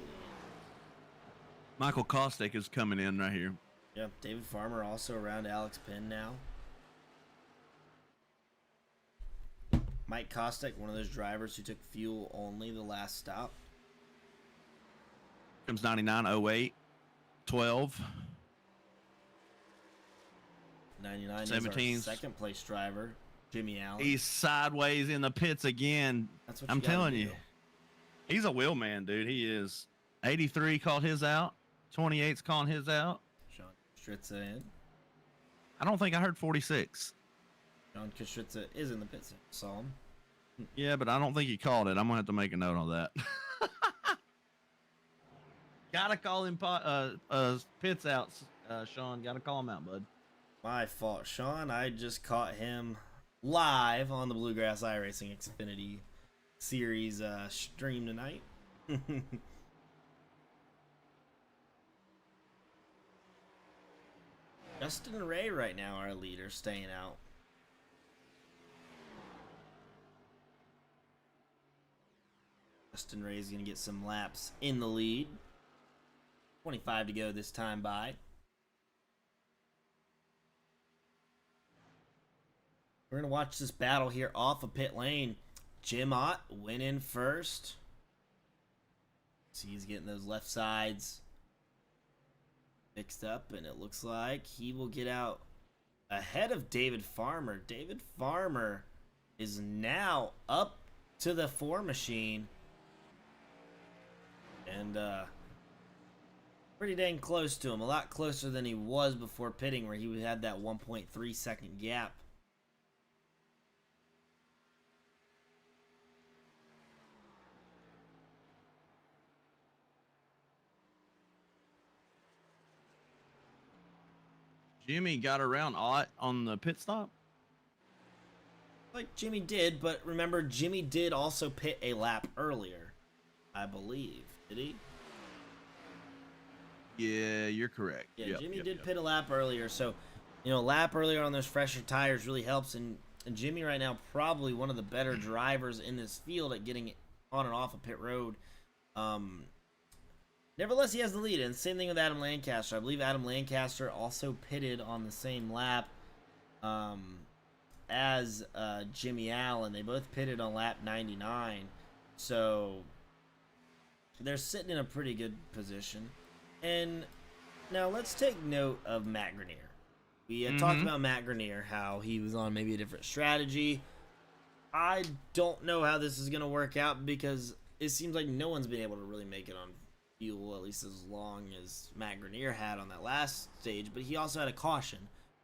Michael Kostek is coming in right here. Yep, David Farmer also around Alex Penn now. Mike Kostek, one of those drivers who took fuel only the last stop. Comes 99, 08, 12. 99 17. is our second place driver, Jimmy Allen. He's sideways in the pits again. That's what I'm you gotta telling do. you. He's a wheel man, dude. He is. 83 called his out. 28's calling his out. Sean Kostritza in. I don't think I heard 46. John Kostritza is in the pits. Saw him. Yeah, but I don't think he called it. I'm gonna have to make a note on that. Gotta call him pits out, Sean. Gotta call him out, bud. My fault, Sean. I just caught him live on the Bluegrass Iracing Xfinity series stream tonight. Justin Ray right now, our leader, staying out. Justin Ray's going to get some laps in the lead. 25 to go this time by. We're going to watch this battle here off of pit lane. Jim Ott went in first. See, he's getting those left sides fixed up, and it looks like he will get out ahead of David Farmer. David Farmer is now up to the 4 machine. And pretty dang close to him. A lot closer than he was before pitting, where he had that 1.3 second gap. Jimmy got around Ott on the pit stop. Like Jimmy did, but remember, Jimmy did also pit a lap earlier, I believe. Did he? Yeah, you're correct. Yeah, Yep, Jimmy yep, did yep. pit a lap earlier, so a lap earlier on those fresher tires really helps. And Jimmy right now probably one of the better drivers in this field at getting on and off of pit road. Nevertheless, he has the lead, and same thing with Adam Lancaster. I believe Adam Lancaster also pitted on the same lap as Jimmy Allen. They both pitted on lap 99, so they're sitting in a pretty good position. And now let's take note of Matt Grenier. We had talked about Matt Grenier, how he was on maybe a different strategy. I don't know how this is going to work out because it seems like no one's been able to really make it on fuel, at least as long as Matt Grenier had on that last stage. But he also had a caution.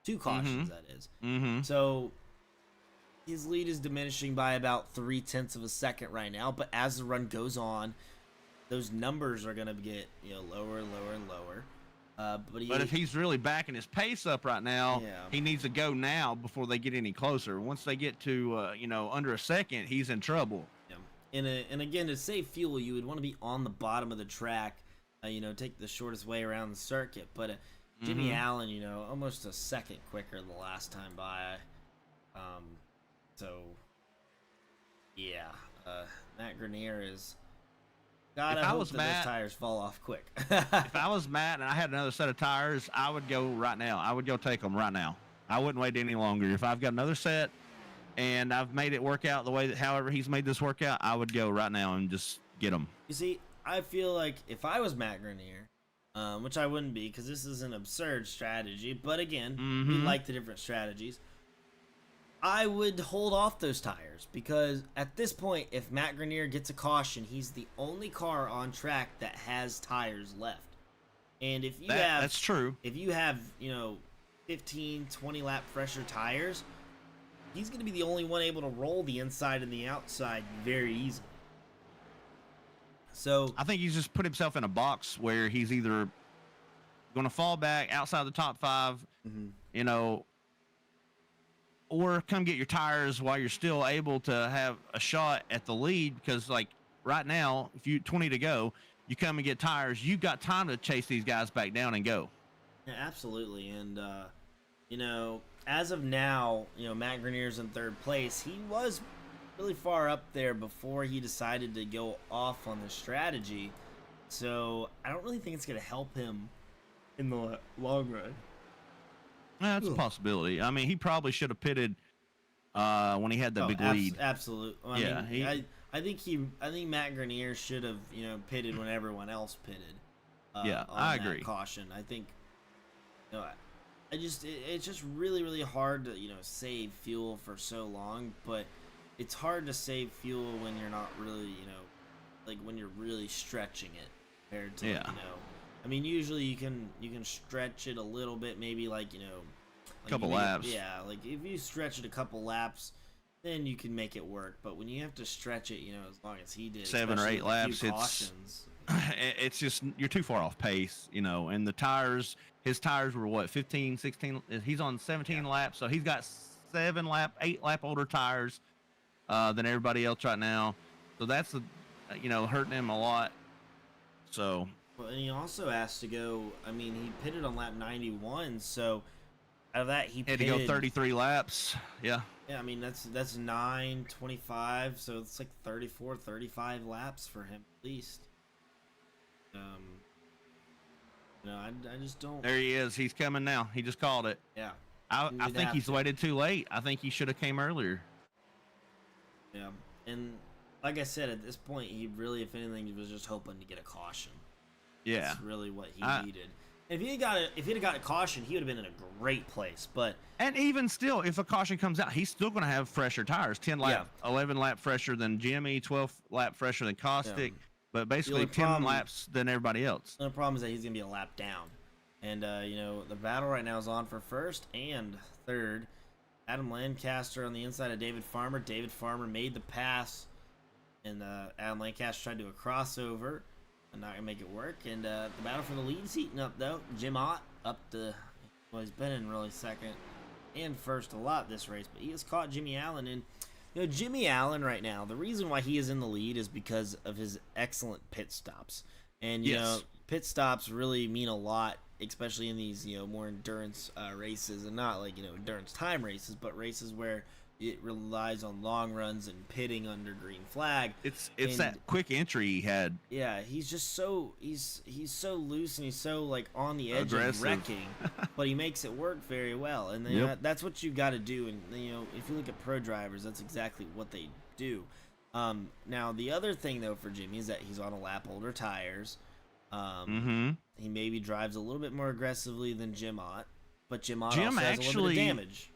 2 cautions, that is. So his lead is diminishing by about 0.3 of a second right now. But as the run goes on, those numbers are going to get lower and lower and lower. But if he's really backing his pace up right now, he needs to go now before they get any closer. Once they get to under a second, he's in trouble. Yeah. And again, to save fuel, you would want to be on the bottom of the track, take the shortest way around the circuit. But Jimmy Allen, almost a second quicker the last time by. So yeah, Matt Grenier is. God, I hope that those tires fall off quick. If I was Matt and I had another set of tires, I would go right now. I would go take them right now. I wouldn't wait any longer. If I've got another set and I've made it work out the way that however he's made this work out, I would go right now and just get them. You see, I feel like if I was Matt Grenier, which I wouldn't be because this is an absurd strategy, but again, we like the different strategies. I would hold off those tires because at this point, if Matt Grenier gets a caution, he's the only car on track that has tires left. And if you that's true. If you have, 15, 20 lap fresher tires, he's going to be the only one able to roll the inside and the outside very easily. So I think he's just put himself in a box where he's either going to fall back outside the top 5, or come get your tires while you're still able to have a shot at the lead. Because like right now, if you 20 to go, you come and get tires, you've got time to chase these guys back down and go. Yeah, absolutely. And, as of now, Matt Grenier's in 3rd place. He was really far up there before he decided to go off on the strategy. So I don't really think it's going to help him in the long run. That's a possibility. I mean, he probably should have pitted when he had the big lead. Absolutely. I think Matt Grenier should have, pitted when everyone else pitted. I agree. Caution. I think, it's just really, really hard to, save fuel for so long, but it's hard to save fuel when you're not really, like when you're really stretching it compared to, I mean, usually you can stretch it a little bit, maybe like, a couple laps. Yeah, like if you stretch it a couple laps, then you can make it work. But when you have to stretch it, as long as he did, 7 or 8 laps, it's just you're too far off pace, and the tires, his tires were what, 15, 16, he's on 17 laps, so he's got 8 lap older tires than everybody else right now. So that's hurting him a lot. So well, and he also has to go. I mean, he pitted on lap 91, so out of that he had to go 33 laps. Yeah. Yeah, I mean that's 9:25, so it's like 34, 35 laps for him at least. I just don't. There he is. He's coming now. He just called it. Yeah. I think he's waited too late. I think he should have came earlier. Yeah, and like I said, at this point, he really, if anything, he was just hoping to get a caution. Yeah, that's really what he needed. And if he'd have got a caution, he would have been in a great place. But even still, if a caution comes out, he's still going to have fresher tires. 10 lap, 11 lap fresher than Jimmy, 12 lap fresher than Caustic, but basically 10 laps than everybody else. The problem is that he's going to be a lap down. And the battle right now is on for 1st and 3rd. Adam Lancaster on the inside of David Farmer. David Farmer made the pass, and Adam Lancaster tried to do a crossover. I'm not going to make it work. And the battle for the lead is heating up, though. Jim Ott up to, well, he's been in really 2nd and 1st a lot this race, but he has caught Jimmy Allen. And, Jimmy Allen right now, the reason why he is in the lead is because of his excellent pit stops. And, pit stops really mean a lot, especially in these, more endurance races, and not like, endurance time races, but races where it relies on long runs and pitting under green flag. It's that quick entry he had. Yeah, he's just so he's so loose and he's so like on the edge aggressive. Of wrecking, but he makes it work very well. And then, that's what you got to do. And if you look at pro drivers, that's exactly what they do. Now the other thing though for Jimmy is that he's on a lap older tires. Mm-hmm. He maybe drives a little bit more aggressively than Jim Ott, but Jim Ott Jim also has a little bit actually- of damage.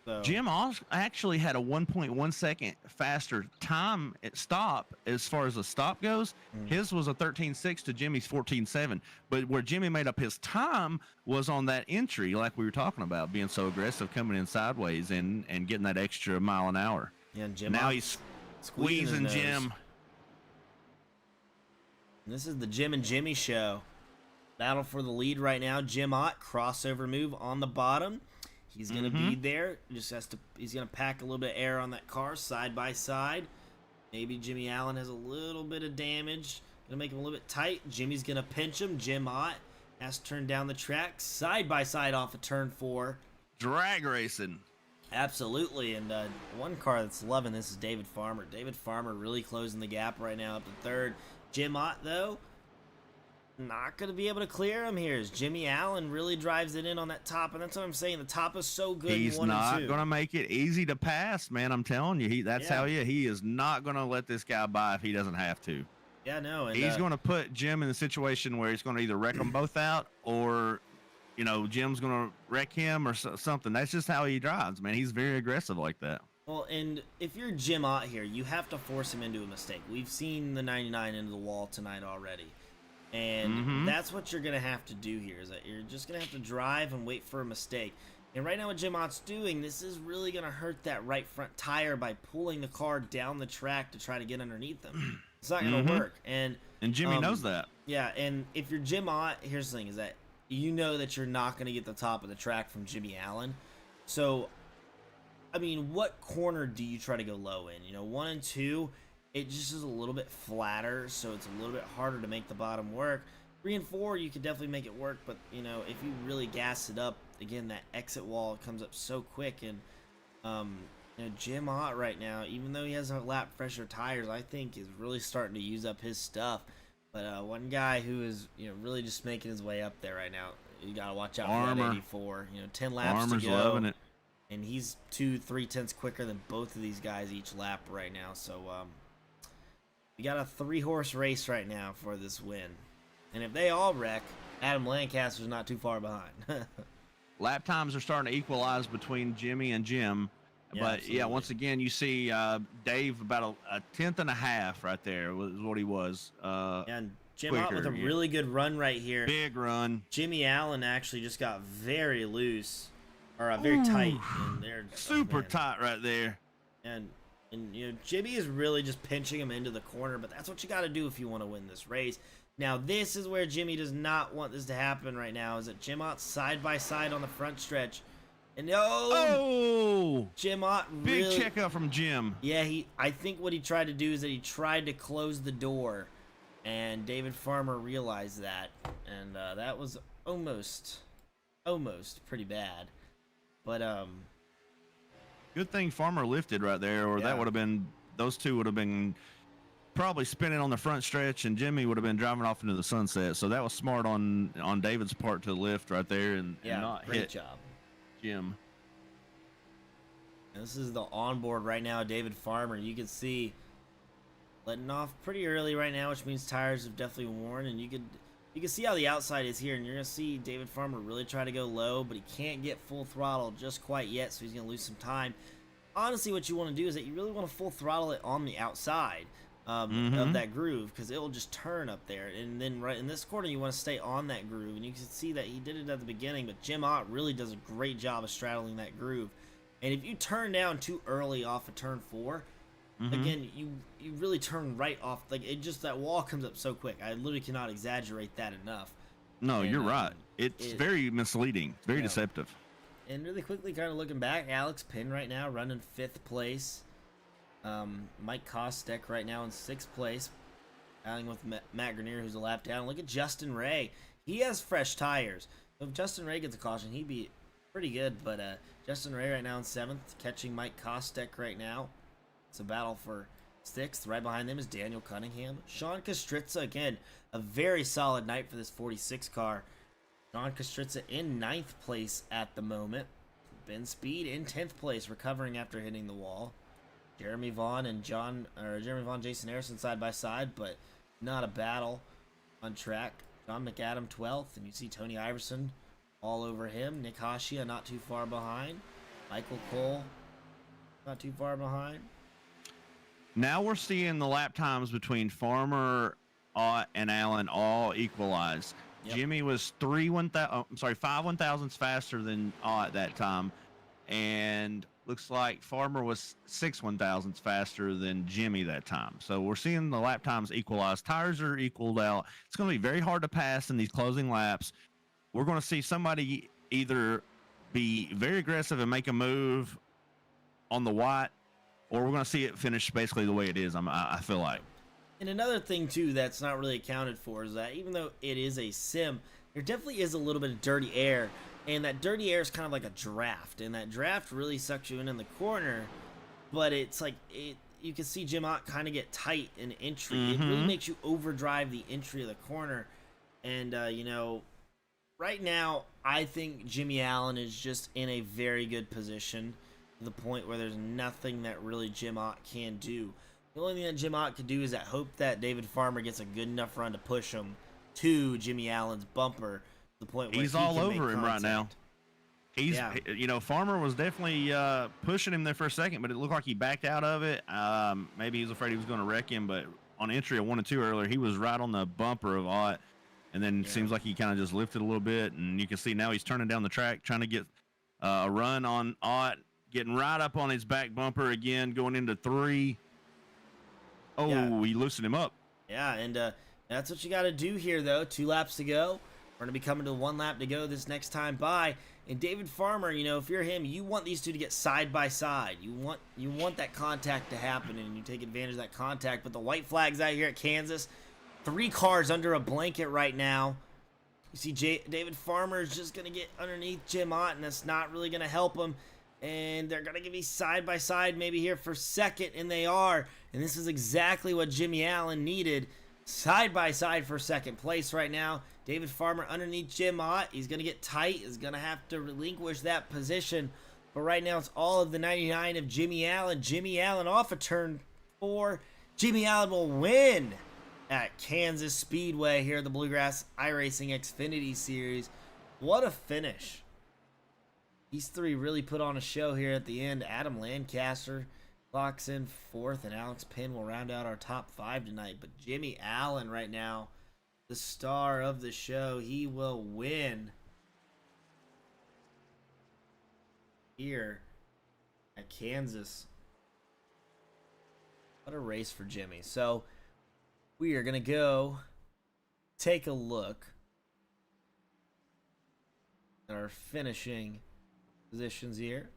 So, Jim actually had a 1.1 second faster time at stop as far as the stop goes. His was a 13.6 to Jimmy's 14.7. But where Jimmy made up his time was on that entry, like we were talking about, being so aggressive, coming in sideways and getting that extra mile an hour. yeah, and Jim Now Ott he's squeezing his squeezing nose. Jim. And this is the Jim and Jimmy show. Battle for the lead right now. Jim Ott, crossover move on the bottom. He's gonna be there. He's gonna pack a little bit of air on that car, side by side. Maybe Jimmy Allen has a little bit of damage. Gonna make him a little bit tight. Jimmy's gonna pinch him. Jim Ott has to turn down the track, side by side off of turn 4. Drag racing. Absolutely, and one car that's loving this is David Farmer. David Farmer really closing the gap right now up to third. Jim Ott, though, not going to be able to clear him here as Jimmy Allen really drives it in on that top, and that's what I'm saying. The top is so good He's in 1 not and 2. going to make it easy to pass, man. I'm telling you. That's how he is not going to let this guy by if he doesn't have to. Yeah, no. And, He's going to put Jim in a situation where he's going to either wreck them both out or, Jim's going to wreck him or something. That's just how he drives, man. He's very aggressive like that. Well, and if you're Jim Ott here, you have to force him into a mistake. We've seen the 99 into the wall tonight already. And that's what you're going to have to do here, is that you're just going to have to drive and wait for a mistake. And right now what Jim Ott's doing, this is really going to hurt that right front tire by pulling the car down the track to try to get underneath them. It's not going to work. And Jimmy knows that. Yeah, and if you're Jim Ott, here's the thing, is that you know that you're not going to get the top of the track from Jimmy Allen. So, I mean, what corner do you try to go low in? 1 and 2... it just is a little bit flatter, so it's a little bit harder to make the bottom work. 3 and 4, you could definitely make it work, but, if you really gas it up, again, that exit wall comes up so quick, and, Jim Ott right now, even though he has a lap fresher tires, I think is really starting to use up his stuff. But one guy who is, really just making his way up there right now, you got to watch out for that 84. 10 laps Farmer's to go. loving it. And he's 2-3 tenths quicker than both of these guys each lap right now, so, we got a 3-horse race right now for this win. And if they all wreck, Adam Lancaster's not too far behind. Lap times are starting to equalize between Jimmy and Jim. Yeah, But, absolutely. once again, you see Dave about a tenth and a half right there was what he was. And Jim Ott with a quicker, yeah. really good run right here. Big run. Jimmy Allen actually just got very loose, or very tight. And they're Super man. tight right there. And Jimmy is really just pinching him into the corner, but that's what you got to do if you want to win this race. Now, this is where Jimmy does not want this to happen right now, is that Jim Ott side by side on the front stretch. And Jim Ott Big really, checkup from Jim. Yeah, I think what he tried to do is that he tried to close the door, and David Farmer realized that, and that was almost pretty bad. But Good thing Farmer lifted right there, or that would have been, those two would have been probably spinning on the front stretch, and Jimmy would have been driving off into the sunset. So that was smart on David's part to lift right there and not great hit job. Jim. And this is the onboard right now, David Farmer. You can see letting off pretty early right now, which means tires have definitely worn, and you can see how the outside is here, and you're gonna see David Farmer really try to go low, but he can't get full throttle just quite yet, so he's gonna lose some time. Honestly, what you want to do is that you really want to full throttle it on the outside of that groove, because it will just turn up there. And then right in this corner, you want to stay on that groove, and you can see that he did it at the beginning, but Jim Ott really does a great job of straddling that groove. And if you turn down too early off of turn 4, again, you really turn right off. Like, that wall comes up so quick. I literally cannot exaggerate that enough. No, And, you're right. It's very misleading. Very deceptive. And really quickly, kind of looking back, Alex Pinn right now running 5th place. Mike Kostek right now in 6th place, battling with Matt Grenier, who's a lap down. Look at Justin Ray. He has fresh tires. If Justin Ray gets a caution, he'd be pretty good. But Justin Ray right now in 7th, catching Mike Kostek right now. It's a battle for 6th. Right behind them is Daniel Cunningham. Sean Kostritza, again, a very solid night for this 46 car. Sean Kostritza in 9th place at the moment. Ben Speed in 10th place, recovering after hitting the wall. Jeremy Vaughn, Jason Harrison side by side, but not a battle on track. John McAdam 12th, and you see Tony Iverson all over him. Nick Hashia not too far behind. Michael Cole not too far behind. Now we're seeing the lap times between Farmer, Ott, and Allen all equalize. Yep. Jimmy was 5 1,000ths faster than Ott that time, and looks like Farmer was 6 1,000ths faster than Jimmy that time. So we're seeing the lap times equalize. Tires are equaled out. It's going to be very hard to pass in these closing laps. We're going to see somebody either be very aggressive and make a move on the white, or we're going to see it finish basically the way it is, I feel like. And another thing, too, that's not really accounted for is that even though it is a sim, there definitely is a little bit of dirty air. And that dirty air is kind of like a draft. And that draft really sucks you in the corner. But it's like, you can see Jim Ott kind of get tight in entry. It really makes you overdrive the entry of the corner. And, right now, I think Jimmy Allen is just in a very good position to the point where there's nothing that really Jim Ott can do. The only thing that Jim Ott could do is hope that David Farmer gets a good enough run to push him to Jimmy Allen's bumper. The point where he's all over him right now. Farmer was definitely pushing him there for a second, but it looked like he backed out of it. Maybe he was afraid he was going to wreck him, but on entry of 1 and 2 earlier, he was right on the bumper of Ott, and then it seems like he kind of just lifted a little bit, and you can see now he's turning down the track, trying to get a run on Ott, getting right up on his back bumper again, going into 3. Oh, he loosened him up. Yeah, and that's what you got to do here, though. 2 laps to go. We're going to be coming to 1 lap to go this next time by. And David Farmer, if you're him, you want these two to get side by side. You want that contact to happen, and you take advantage of that contact. But the white flag's out here at Kansas. 3 cars under a blanket right now. You see David Farmer is just going to get underneath Jim Ott, and that's not really going to help him. And they're going to be side by side maybe here for second, and they are. And this is exactly what Jimmy Allen needed. Side by side for second place right now. David Farmer underneath Jim Ott. He's going to get tight. He's going to have to relinquish that position. But right now it's all of the 99 of Jimmy Allen. Jimmy Allen off of turn 4. Jimmy Allen will win at Kansas Speedway here at the Bluegrass Iracing Xfinity Series. What a finish. These 3 really put on a show here at the end. Adam Lancaster clocks in 4th, and Alex Penn will round out our top 5 tonight. But Jimmy Allen right now, the star of the show, he will win here at Kansas. What a race for Jimmy. So we are going to go take a look at our finishing positions here.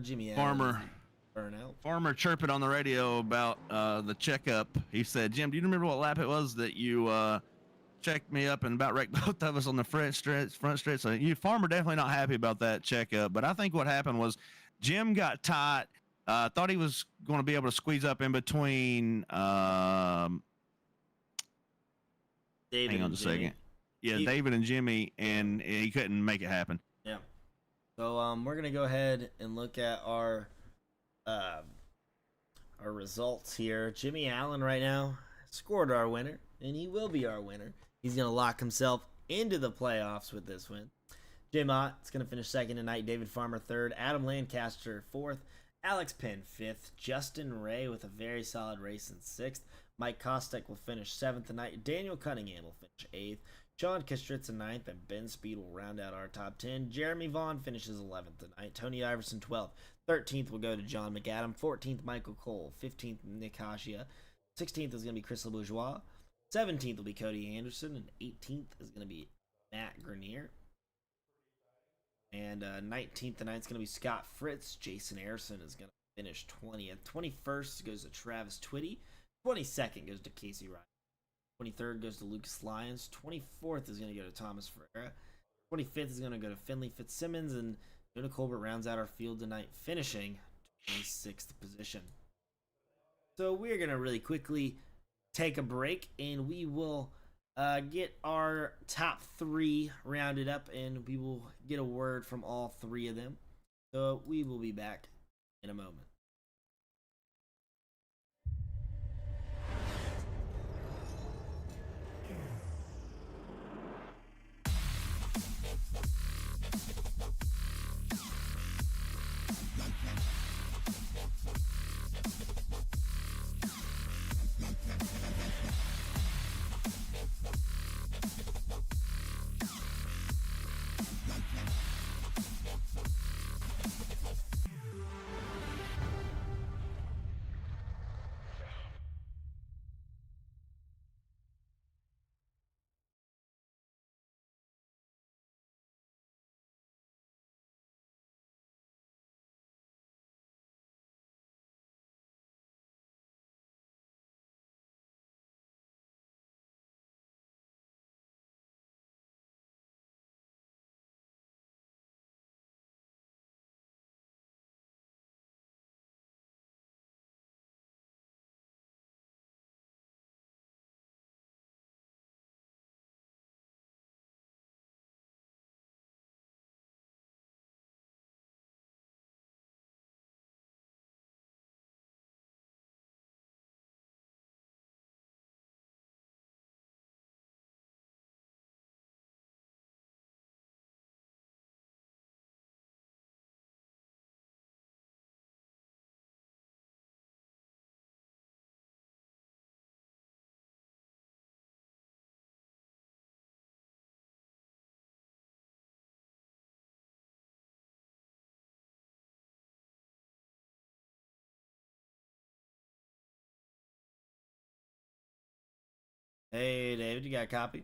Jimmy Allen. Farmer chirping on the radio about the checkup. He said, "Jim, do you remember what lap it was that you checked me up and about wrecked both of us on the front stretch?" So Farmer definitely not happy about that checkup. But I think what happened was Jim got tight. Thought he was going to be able to squeeze up in between. David hang on a second. Yeah, David and Jimmy, and he couldn't make it happen. Yeah. So we're gonna go ahead and look at our results here. Jimmy Allen right now scored our winner, and he will be our winner. He's gonna lock himself into the playoffs with this win. Jim Ott's gonna finish 2nd tonight. David Farmer 3rd. Adam Lancaster 4th. Alex Penn 5th. Justin Ray with a very solid race in 6th. Mike Kostek will finish 7th tonight. Daniel Cunningham will finish 8th. Sean Kastritz 9th, and Ben Speed will round out our top 10. Jeremy Vaughn finishes 11th tonight. Tony Iverson 12th. 13th will go to John McAdam. 14th, Michael Cole. 15th, Nick Hashia. 16th is going to be Chris LeBourgeois. 17th will be Cody Anderson. And 18th is going to be Matt Grenier. And 19th tonight's going to be Scott Fritz. Jason Harrison is going to finish 20th. 21st goes to Travis Twitty. 22nd goes to Casey Ryan. 23rd goes to Lucas Lyons. 24th is going to go to Thomas Ferreira. 25th is going to go to Finley Fitzsimmons. And Jonah Colbert rounds out our field tonight, finishing 26th position. So we're going to really quickly take a break, and we will get our top 3 rounded up, and we will get a word from all 3 of them. So we will be back in a moment. Hey, David, you got a copy?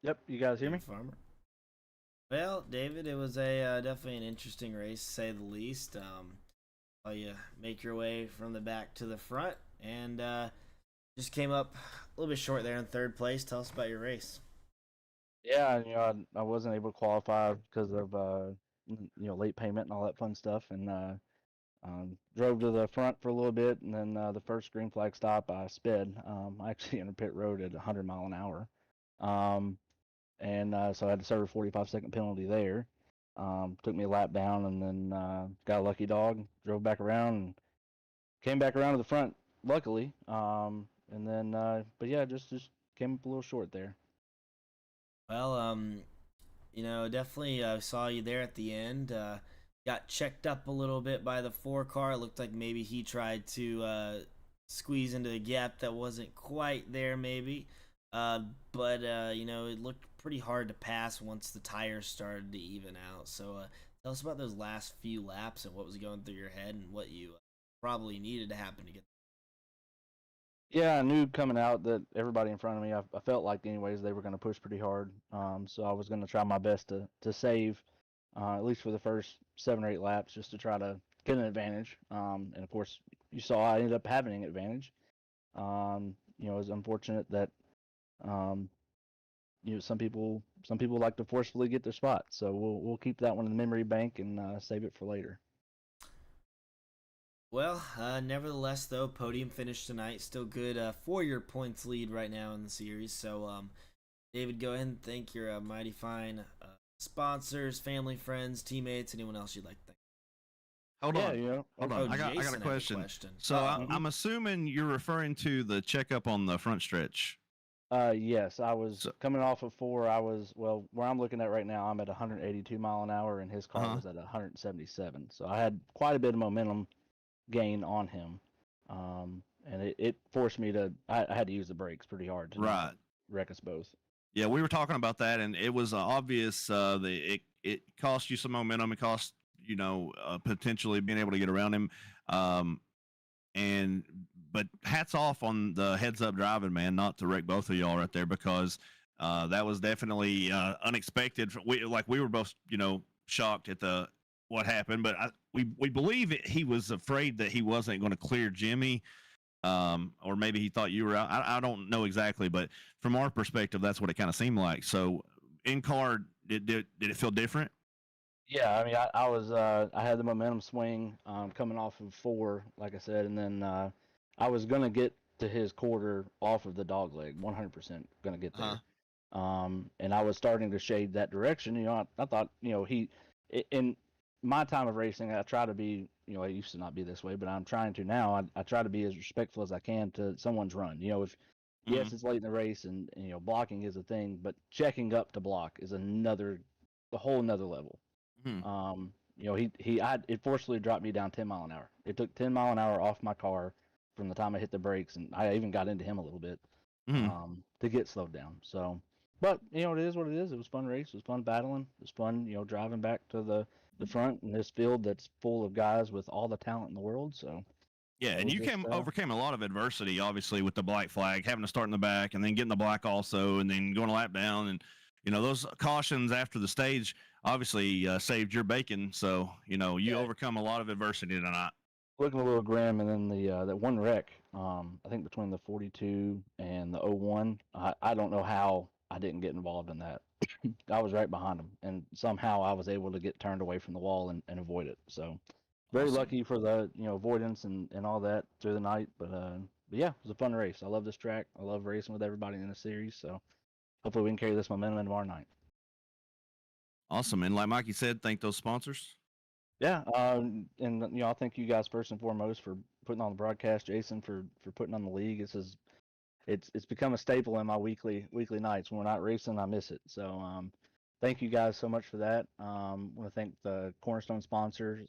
Yep, you guys hear me? David Farmer. Well, David, it was a definitely an interesting race, to say the least. Saw you make your way from the back to the front, and just came up a little bit short there in third place. Tell us about your race. Yeah, I wasn't able to qualify because of late payment and all that fun stuff, and drove to the front for a little bit, and then the first green flag stop I sped. I actually entered pit road at 100 mile an hour, um, and so I had to serve a 45-second penalty there. Took me a lap down, and then got a lucky dog, drove back around, and came back around to the front, luckily. And then, but yeah, just came up a little short there. Well, definitely saw you there at the end. Got checked up a little bit by the 4 car. It looked like maybe he tried to squeeze into a gap that wasn't quite there, maybe. But it looked pretty hard to pass once the tires started to even out. So tell us about those last few laps and what was going through your head and what you probably needed to happen to get. Yeah, I knew coming out that everybody in front of me, I felt like anyways they were going to push pretty hard. So I was going to try my best to save, at least for the first 7 or 8 laps, just to try to get an advantage. And of course, you saw I ended up having an advantage. It was unfortunate that um, some people like to forcefully get their spot. So we'll keep that one in the memory bank and save it for later. Well, nevertheless, though, podium finish tonight. Still good for your points lead right now in the series. So, David, go ahead and thank your mighty fine sponsors, family, friends, teammates, anyone else you'd like to thank. Hold Yeah, on. Hold Oh, on. I got Jason a had question. So Uh-oh. I'm assuming you're referring to the checkup on the front stretch. Yes, I was So, coming off of 4. Well, where I'm looking at right now, I'm at 182 mile an hour, and his car uh-huh. was at 177. So I had quite a bit of momentum gain on him, and it forced me to. I had to use the brakes pretty hard to Right. not wreck us both. Yeah, we were talking about that, and it was obvious that it cost you some momentum. It cost potentially being able to get around him. Um, and but hats off on the heads up driving, man, not to wreck both of y'all right there, because that was definitely unexpected. We were both shocked at the what happened, but we believe he was afraid that he wasn't going to clear Jimmy, or maybe he thought you were out. I don't know exactly, but from our perspective, that's what it kind of seemed like. So in car, did it feel different? Yeah, I mean, I had the momentum swing coming off of 4, like I said, and then I was gonna get to his quarter off of the dog leg, 100% gonna get Uh-huh. there. And I was starting to shade that direction. I thought, in my time of racing, I try to be, I used to not be this way, but I'm trying to now. I try to be as respectful as I can to someone's run. If yes, Mm-hmm. it's late in the race, and blocking is a thing, but checking up to block is a whole another level. Mm-hmm. It forcibly dropped me down 10 mile an hour. It took 10 mile an hour off my car from the time I hit the brakes, and I even got into him a little bit Mm-hmm. to get slowed down. So, but it is what it is. It was a fun race. It was fun battling. It was fun, driving back to the front in this field that's full of guys with all the talent in the world. So Yeah, and we'll you just overcame a lot of adversity, obviously, with the black flag, having to start in the back and then getting the black also, and then going a lap down. And, those cautions after the stage obviously saved your bacon. So, you overcome a lot of adversity tonight. looking a little grim. And then the that one wreck, I think between the 42 and the 01, I don't know how I didn't get involved in that. I was right behind him, and somehow I was able to get turned away from the wall and avoid it. So very Awesome. lucky for the avoidance and all that through the night. But yeah, it was a fun race. I love this track. I love racing with everybody in the series. So hopefully we can carry this momentum into tomorrow night. Awesome. And like Mikey said, thank those sponsors. Yeah, and I thank you guys first and foremost for putting on the broadcast, Jason for putting on the league. It's become a staple in my weekly nights. When we're not racing, I miss it. So thank you guys so much for that. I want to thank the cornerstone sponsors,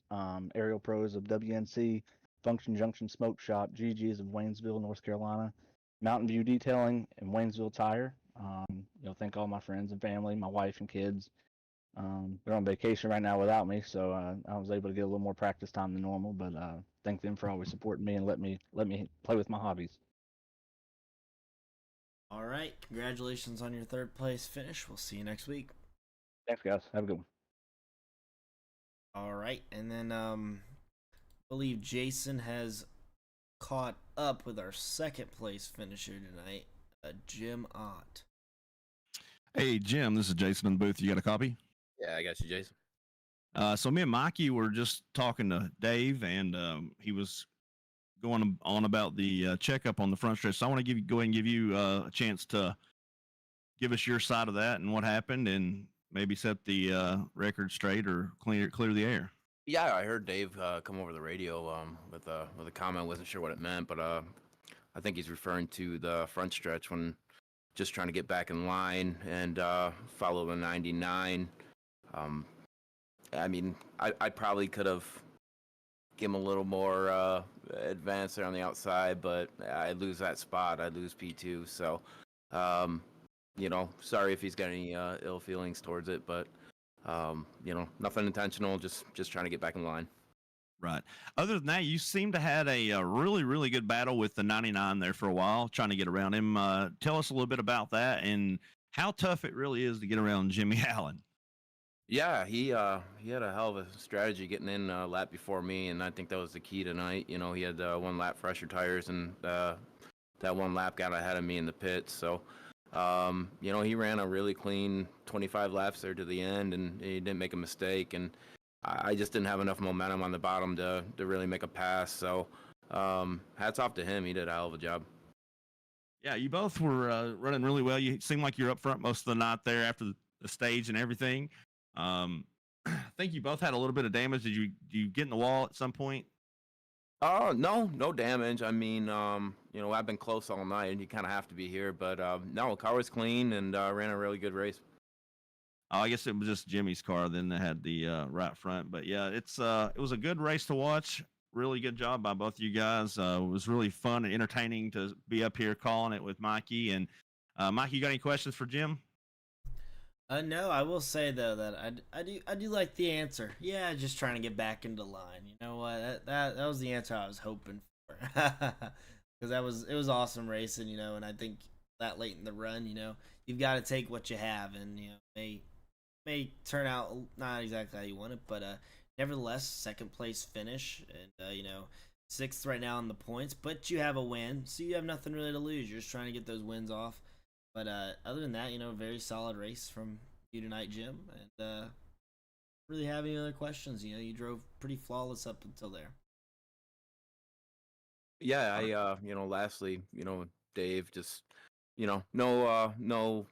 Aerial Pros of WNC, Function Junction Smoke Shop, GG's of Waynesville, North Carolina, Mountain View Detailing, and Waynesville Tire. Thank all my friends and family, my wife and kids. They're on vacation right now without me, so I was able to get a little more practice time than normal. But thank them for always supporting me and let me play with my hobbies. All right, congratulations on your third place finish. We'll see you next week. Thanks, guys. Have a good one. All right, and then I believe Jason has caught up with our second place finisher tonight, Jim Ott. Hey, Jim, this is Jason in the booth. You got a copy? Yeah, I got you, Jason. So me and Mikey were just talking to Dave, and he was going on about the checkup on the front stretch. So I want to go ahead and give you a chance to give us your side of that and what happened, and maybe set the record straight or clear the air. Yeah, I heard Dave come over the radio with a comment. Wasn't sure what it meant, but I think he's referring to the front stretch when just trying to get back in line and follow the 99. I mean, I probably could have given him a little more advance there on the outside, but I lose that spot. I lose P2. So, sorry if he's got any ill feelings towards it, but, nothing intentional, just trying to get back in line. Right. Other than that, you seem to had a really, really good battle with the 99 there for a while, trying to get around him. Tell us a little bit about that and how tough it really is to get around Jimmy Allen. Yeah, he had a hell of a strategy getting in a lap before me, and I think that was the key tonight. He had 1 lap fresher tires, and that 1 lap got ahead of me in the pits. So, he ran a really clean 25 laps there to the end, and he didn't make a mistake. And I just didn't have enough momentum on the bottom to really make a pass. So, hats off to him. He did a hell of a job. Yeah, you both were running really well. You seemed like you're up front most of the night there after the stage and everything. I think you both had a little bit of damage. Did you get in the wall at some point? Oh, no damage. I mean, I've been close all night, and you kind of have to be here. But no, car was clean and ran a really good race. Oh, I guess it was just Jimmy's car then that had the right front. But yeah, it was a good race to watch. Really good job by both of you guys. It was really fun and entertaining to be up here calling it with Mikey. And Mikey, you got any questions for Jim? No, I will say though that I do like the answer. Yeah, just trying to get back into line. You know what? That was the answer I was hoping for. Because it was awesome racing, and I think that late in the run, you've got to take what you have, and may turn out not exactly how you want it, but nevertheless, second place finish, and 6th right now in the points, but you have a win, so you have nothing really to lose. You're just trying to get those wins off. But other than that, very solid race from you tonight, Jim. And really have any other questions? You drove pretty flawless up until there. Yeah, lastly, Dave, just, no,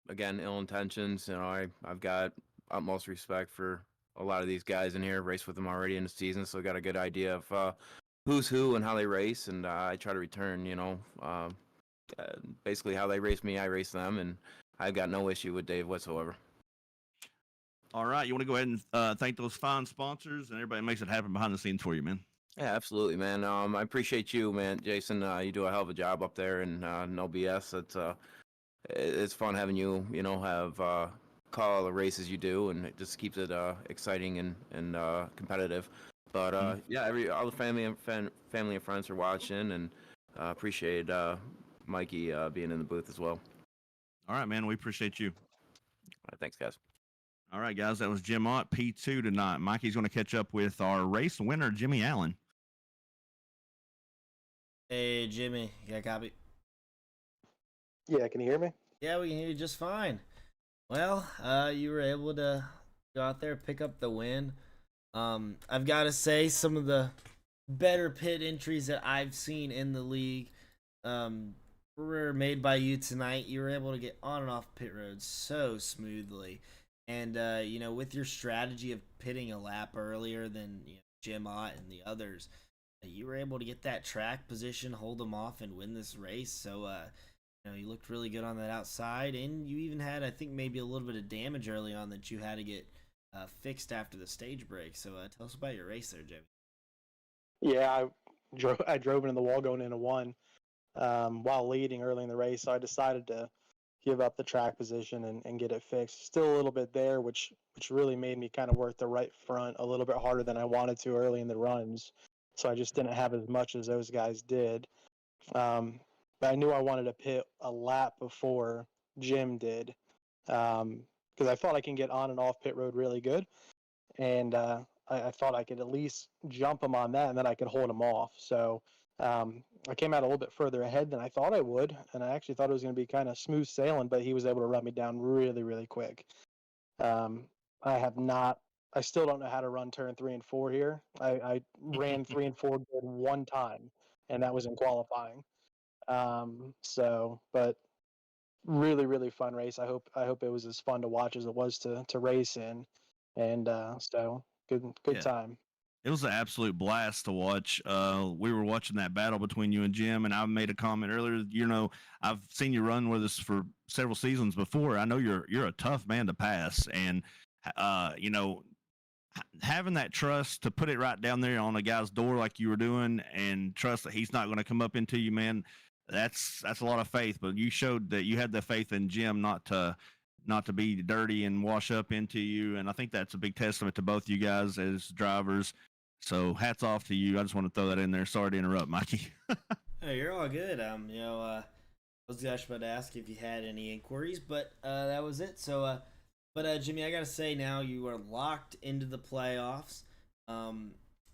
again, ill intentions. I've got utmost respect for a lot of these guys in here. Raced with them already in the season, so I got a good idea of who's who and how they race. And I try to return, basically how they race me, I race them, and I've got no issue with Dave whatsoever. All right, you want to go ahead and thank those fine sponsors and everybody that makes it happen behind the scenes for you, man. Yeah, absolutely, man. I appreciate you, man, Jason. You do a hell of a job up there, and no BS. It's fun having you, have call all the races you do, and it just keeps it exciting and competitive. But yeah, all the family and friends are watching, and appreciate Mikey being in the booth as well. All right, man. We appreciate you. All right, thanks, guys. All right, guys. That was Jim Ott, P2 tonight. Mikey's going to catch up with our race winner, Jimmy Allen. Hey, Jimmy. You got a copy? Yeah, can you hear me? Yeah, we can hear you just fine. Well, you were able to go out there, pick up the win. I've got to say, some of the better pit entries that I've seen in the league were made by you tonight. You were able to get on and off pit roads so smoothly. And, with your strategy of pitting a lap earlier than Jim Ott and the others, you were able to get that track position, hold them off, and win this race. So, you looked really good on that outside. And you even had, I think, maybe a little bit of damage early on that you had to get fixed after the stage break. So, tell us about your race there, Jimmy. Yeah, I drove into the wall going into one while leading early in the race, so I decided to give up the track position and get it fixed. Still a little bit there, which really made me kind of work the right front a little bit harder than I wanted to early in the runs. So I just didn't have as much as those guys did. But I knew I wanted to pit a lap before Jim did, because I thought I can get on and off pit road really good, and I thought I could at least jump him on that, and then I could hold him off. So I came out a little bit further ahead than I thought I would, and I actually thought it was going to be kind of smooth sailing, but he was able to run me down really, really quick. I still don't know how to run turn 3 and 4 here. I ran 3 and 4 good one time, and that was in qualifying. But really, really fun race. I hope it was as fun to watch as it was to race in, and so good Yeah. time. It was an absolute blast to watch. We were watching that battle between you and Jim, and I made a comment earlier. I've seen you run with us for several seasons before. I know you're a tough man to pass, and having that trust to put it right down there on a guy's door like you were doing, and trust that he's not going to come up into you, man. That's a lot of faith. But you showed that you had the faith in Jim not to be dirty and wash up into you, and I think that's a big testament to both you guys as drivers. So hats off to you. I just want to throw that in there. Sorry to interrupt, Mikey. Oh, you're all good. I was actually about to ask if you had any inquiries, but that was it. So, Jimmy, I gotta say now you are locked into the playoffs.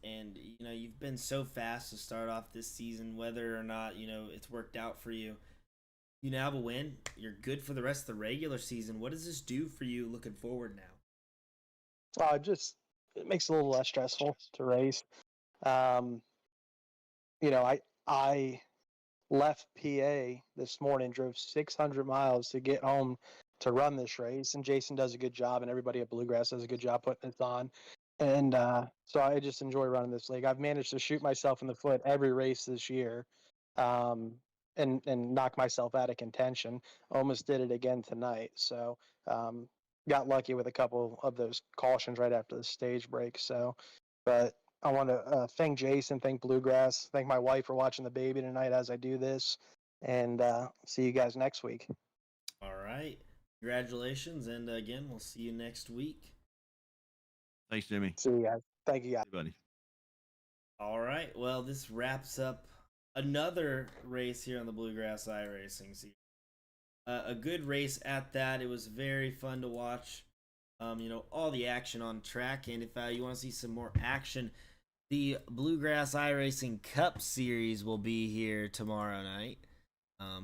And you've been so fast to start off this season, whether or not it's worked out for you. You now have a win. You're good for the rest of the regular season. What does this do for you looking forward now? It makes it a little less stressful to race. I left PA this morning, drove 600 miles to get home to run this race, and Jason does a good job, and everybody at Bluegrass does a good job putting this on. And so I just enjoy running this league. I've managed to shoot myself in the foot every race this year, and knock myself out of contention. Almost did it again tonight. So got lucky with a couple of those cautions right after the stage break. So, but I want to thank Jason, thank Bluegrass, thank my wife for watching the baby tonight as I do this, and see you guys next week. All right. Congratulations, and again, we'll see you next week. Thanks, Jimmy. See you guys. Thank you, guys. Hey, buddy. All right. Well, this wraps up another race here on the Bluegrass Iracing series. A good race at that. It was very fun to watch. All the action on track. And if you want to see some more action, the Bluegrass Iracing Cup Series will be here tomorrow night.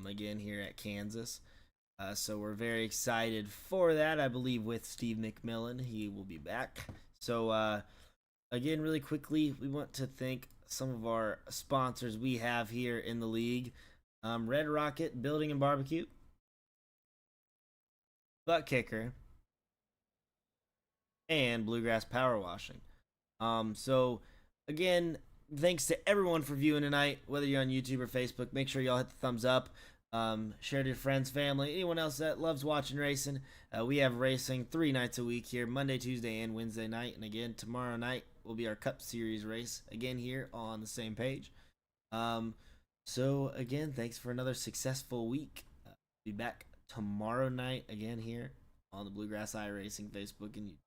Again, here at Kansas. So we're very excited for that. I believe with Steve McMillan, he will be back. So, again, really quickly, we want to thank some of our sponsors we have here in the league. Red Rocket Building and Barbecue. Butt Kicker, and Bluegrass Power Washing. So again, thanks to everyone for viewing tonight, whether you're on YouTube or Facebook. Make sure y'all hit the thumbs up, share to your friends, family, anyone else that loves watching racing. We have racing 3 nights a week here, Monday, Tuesday, and Wednesday night. And again, tomorrow night will be our Cup Series race, again here on the same page. So again, thanks for another successful week. Be back tomorrow night again here on the Bluegrass Iracing Facebook and YouTube.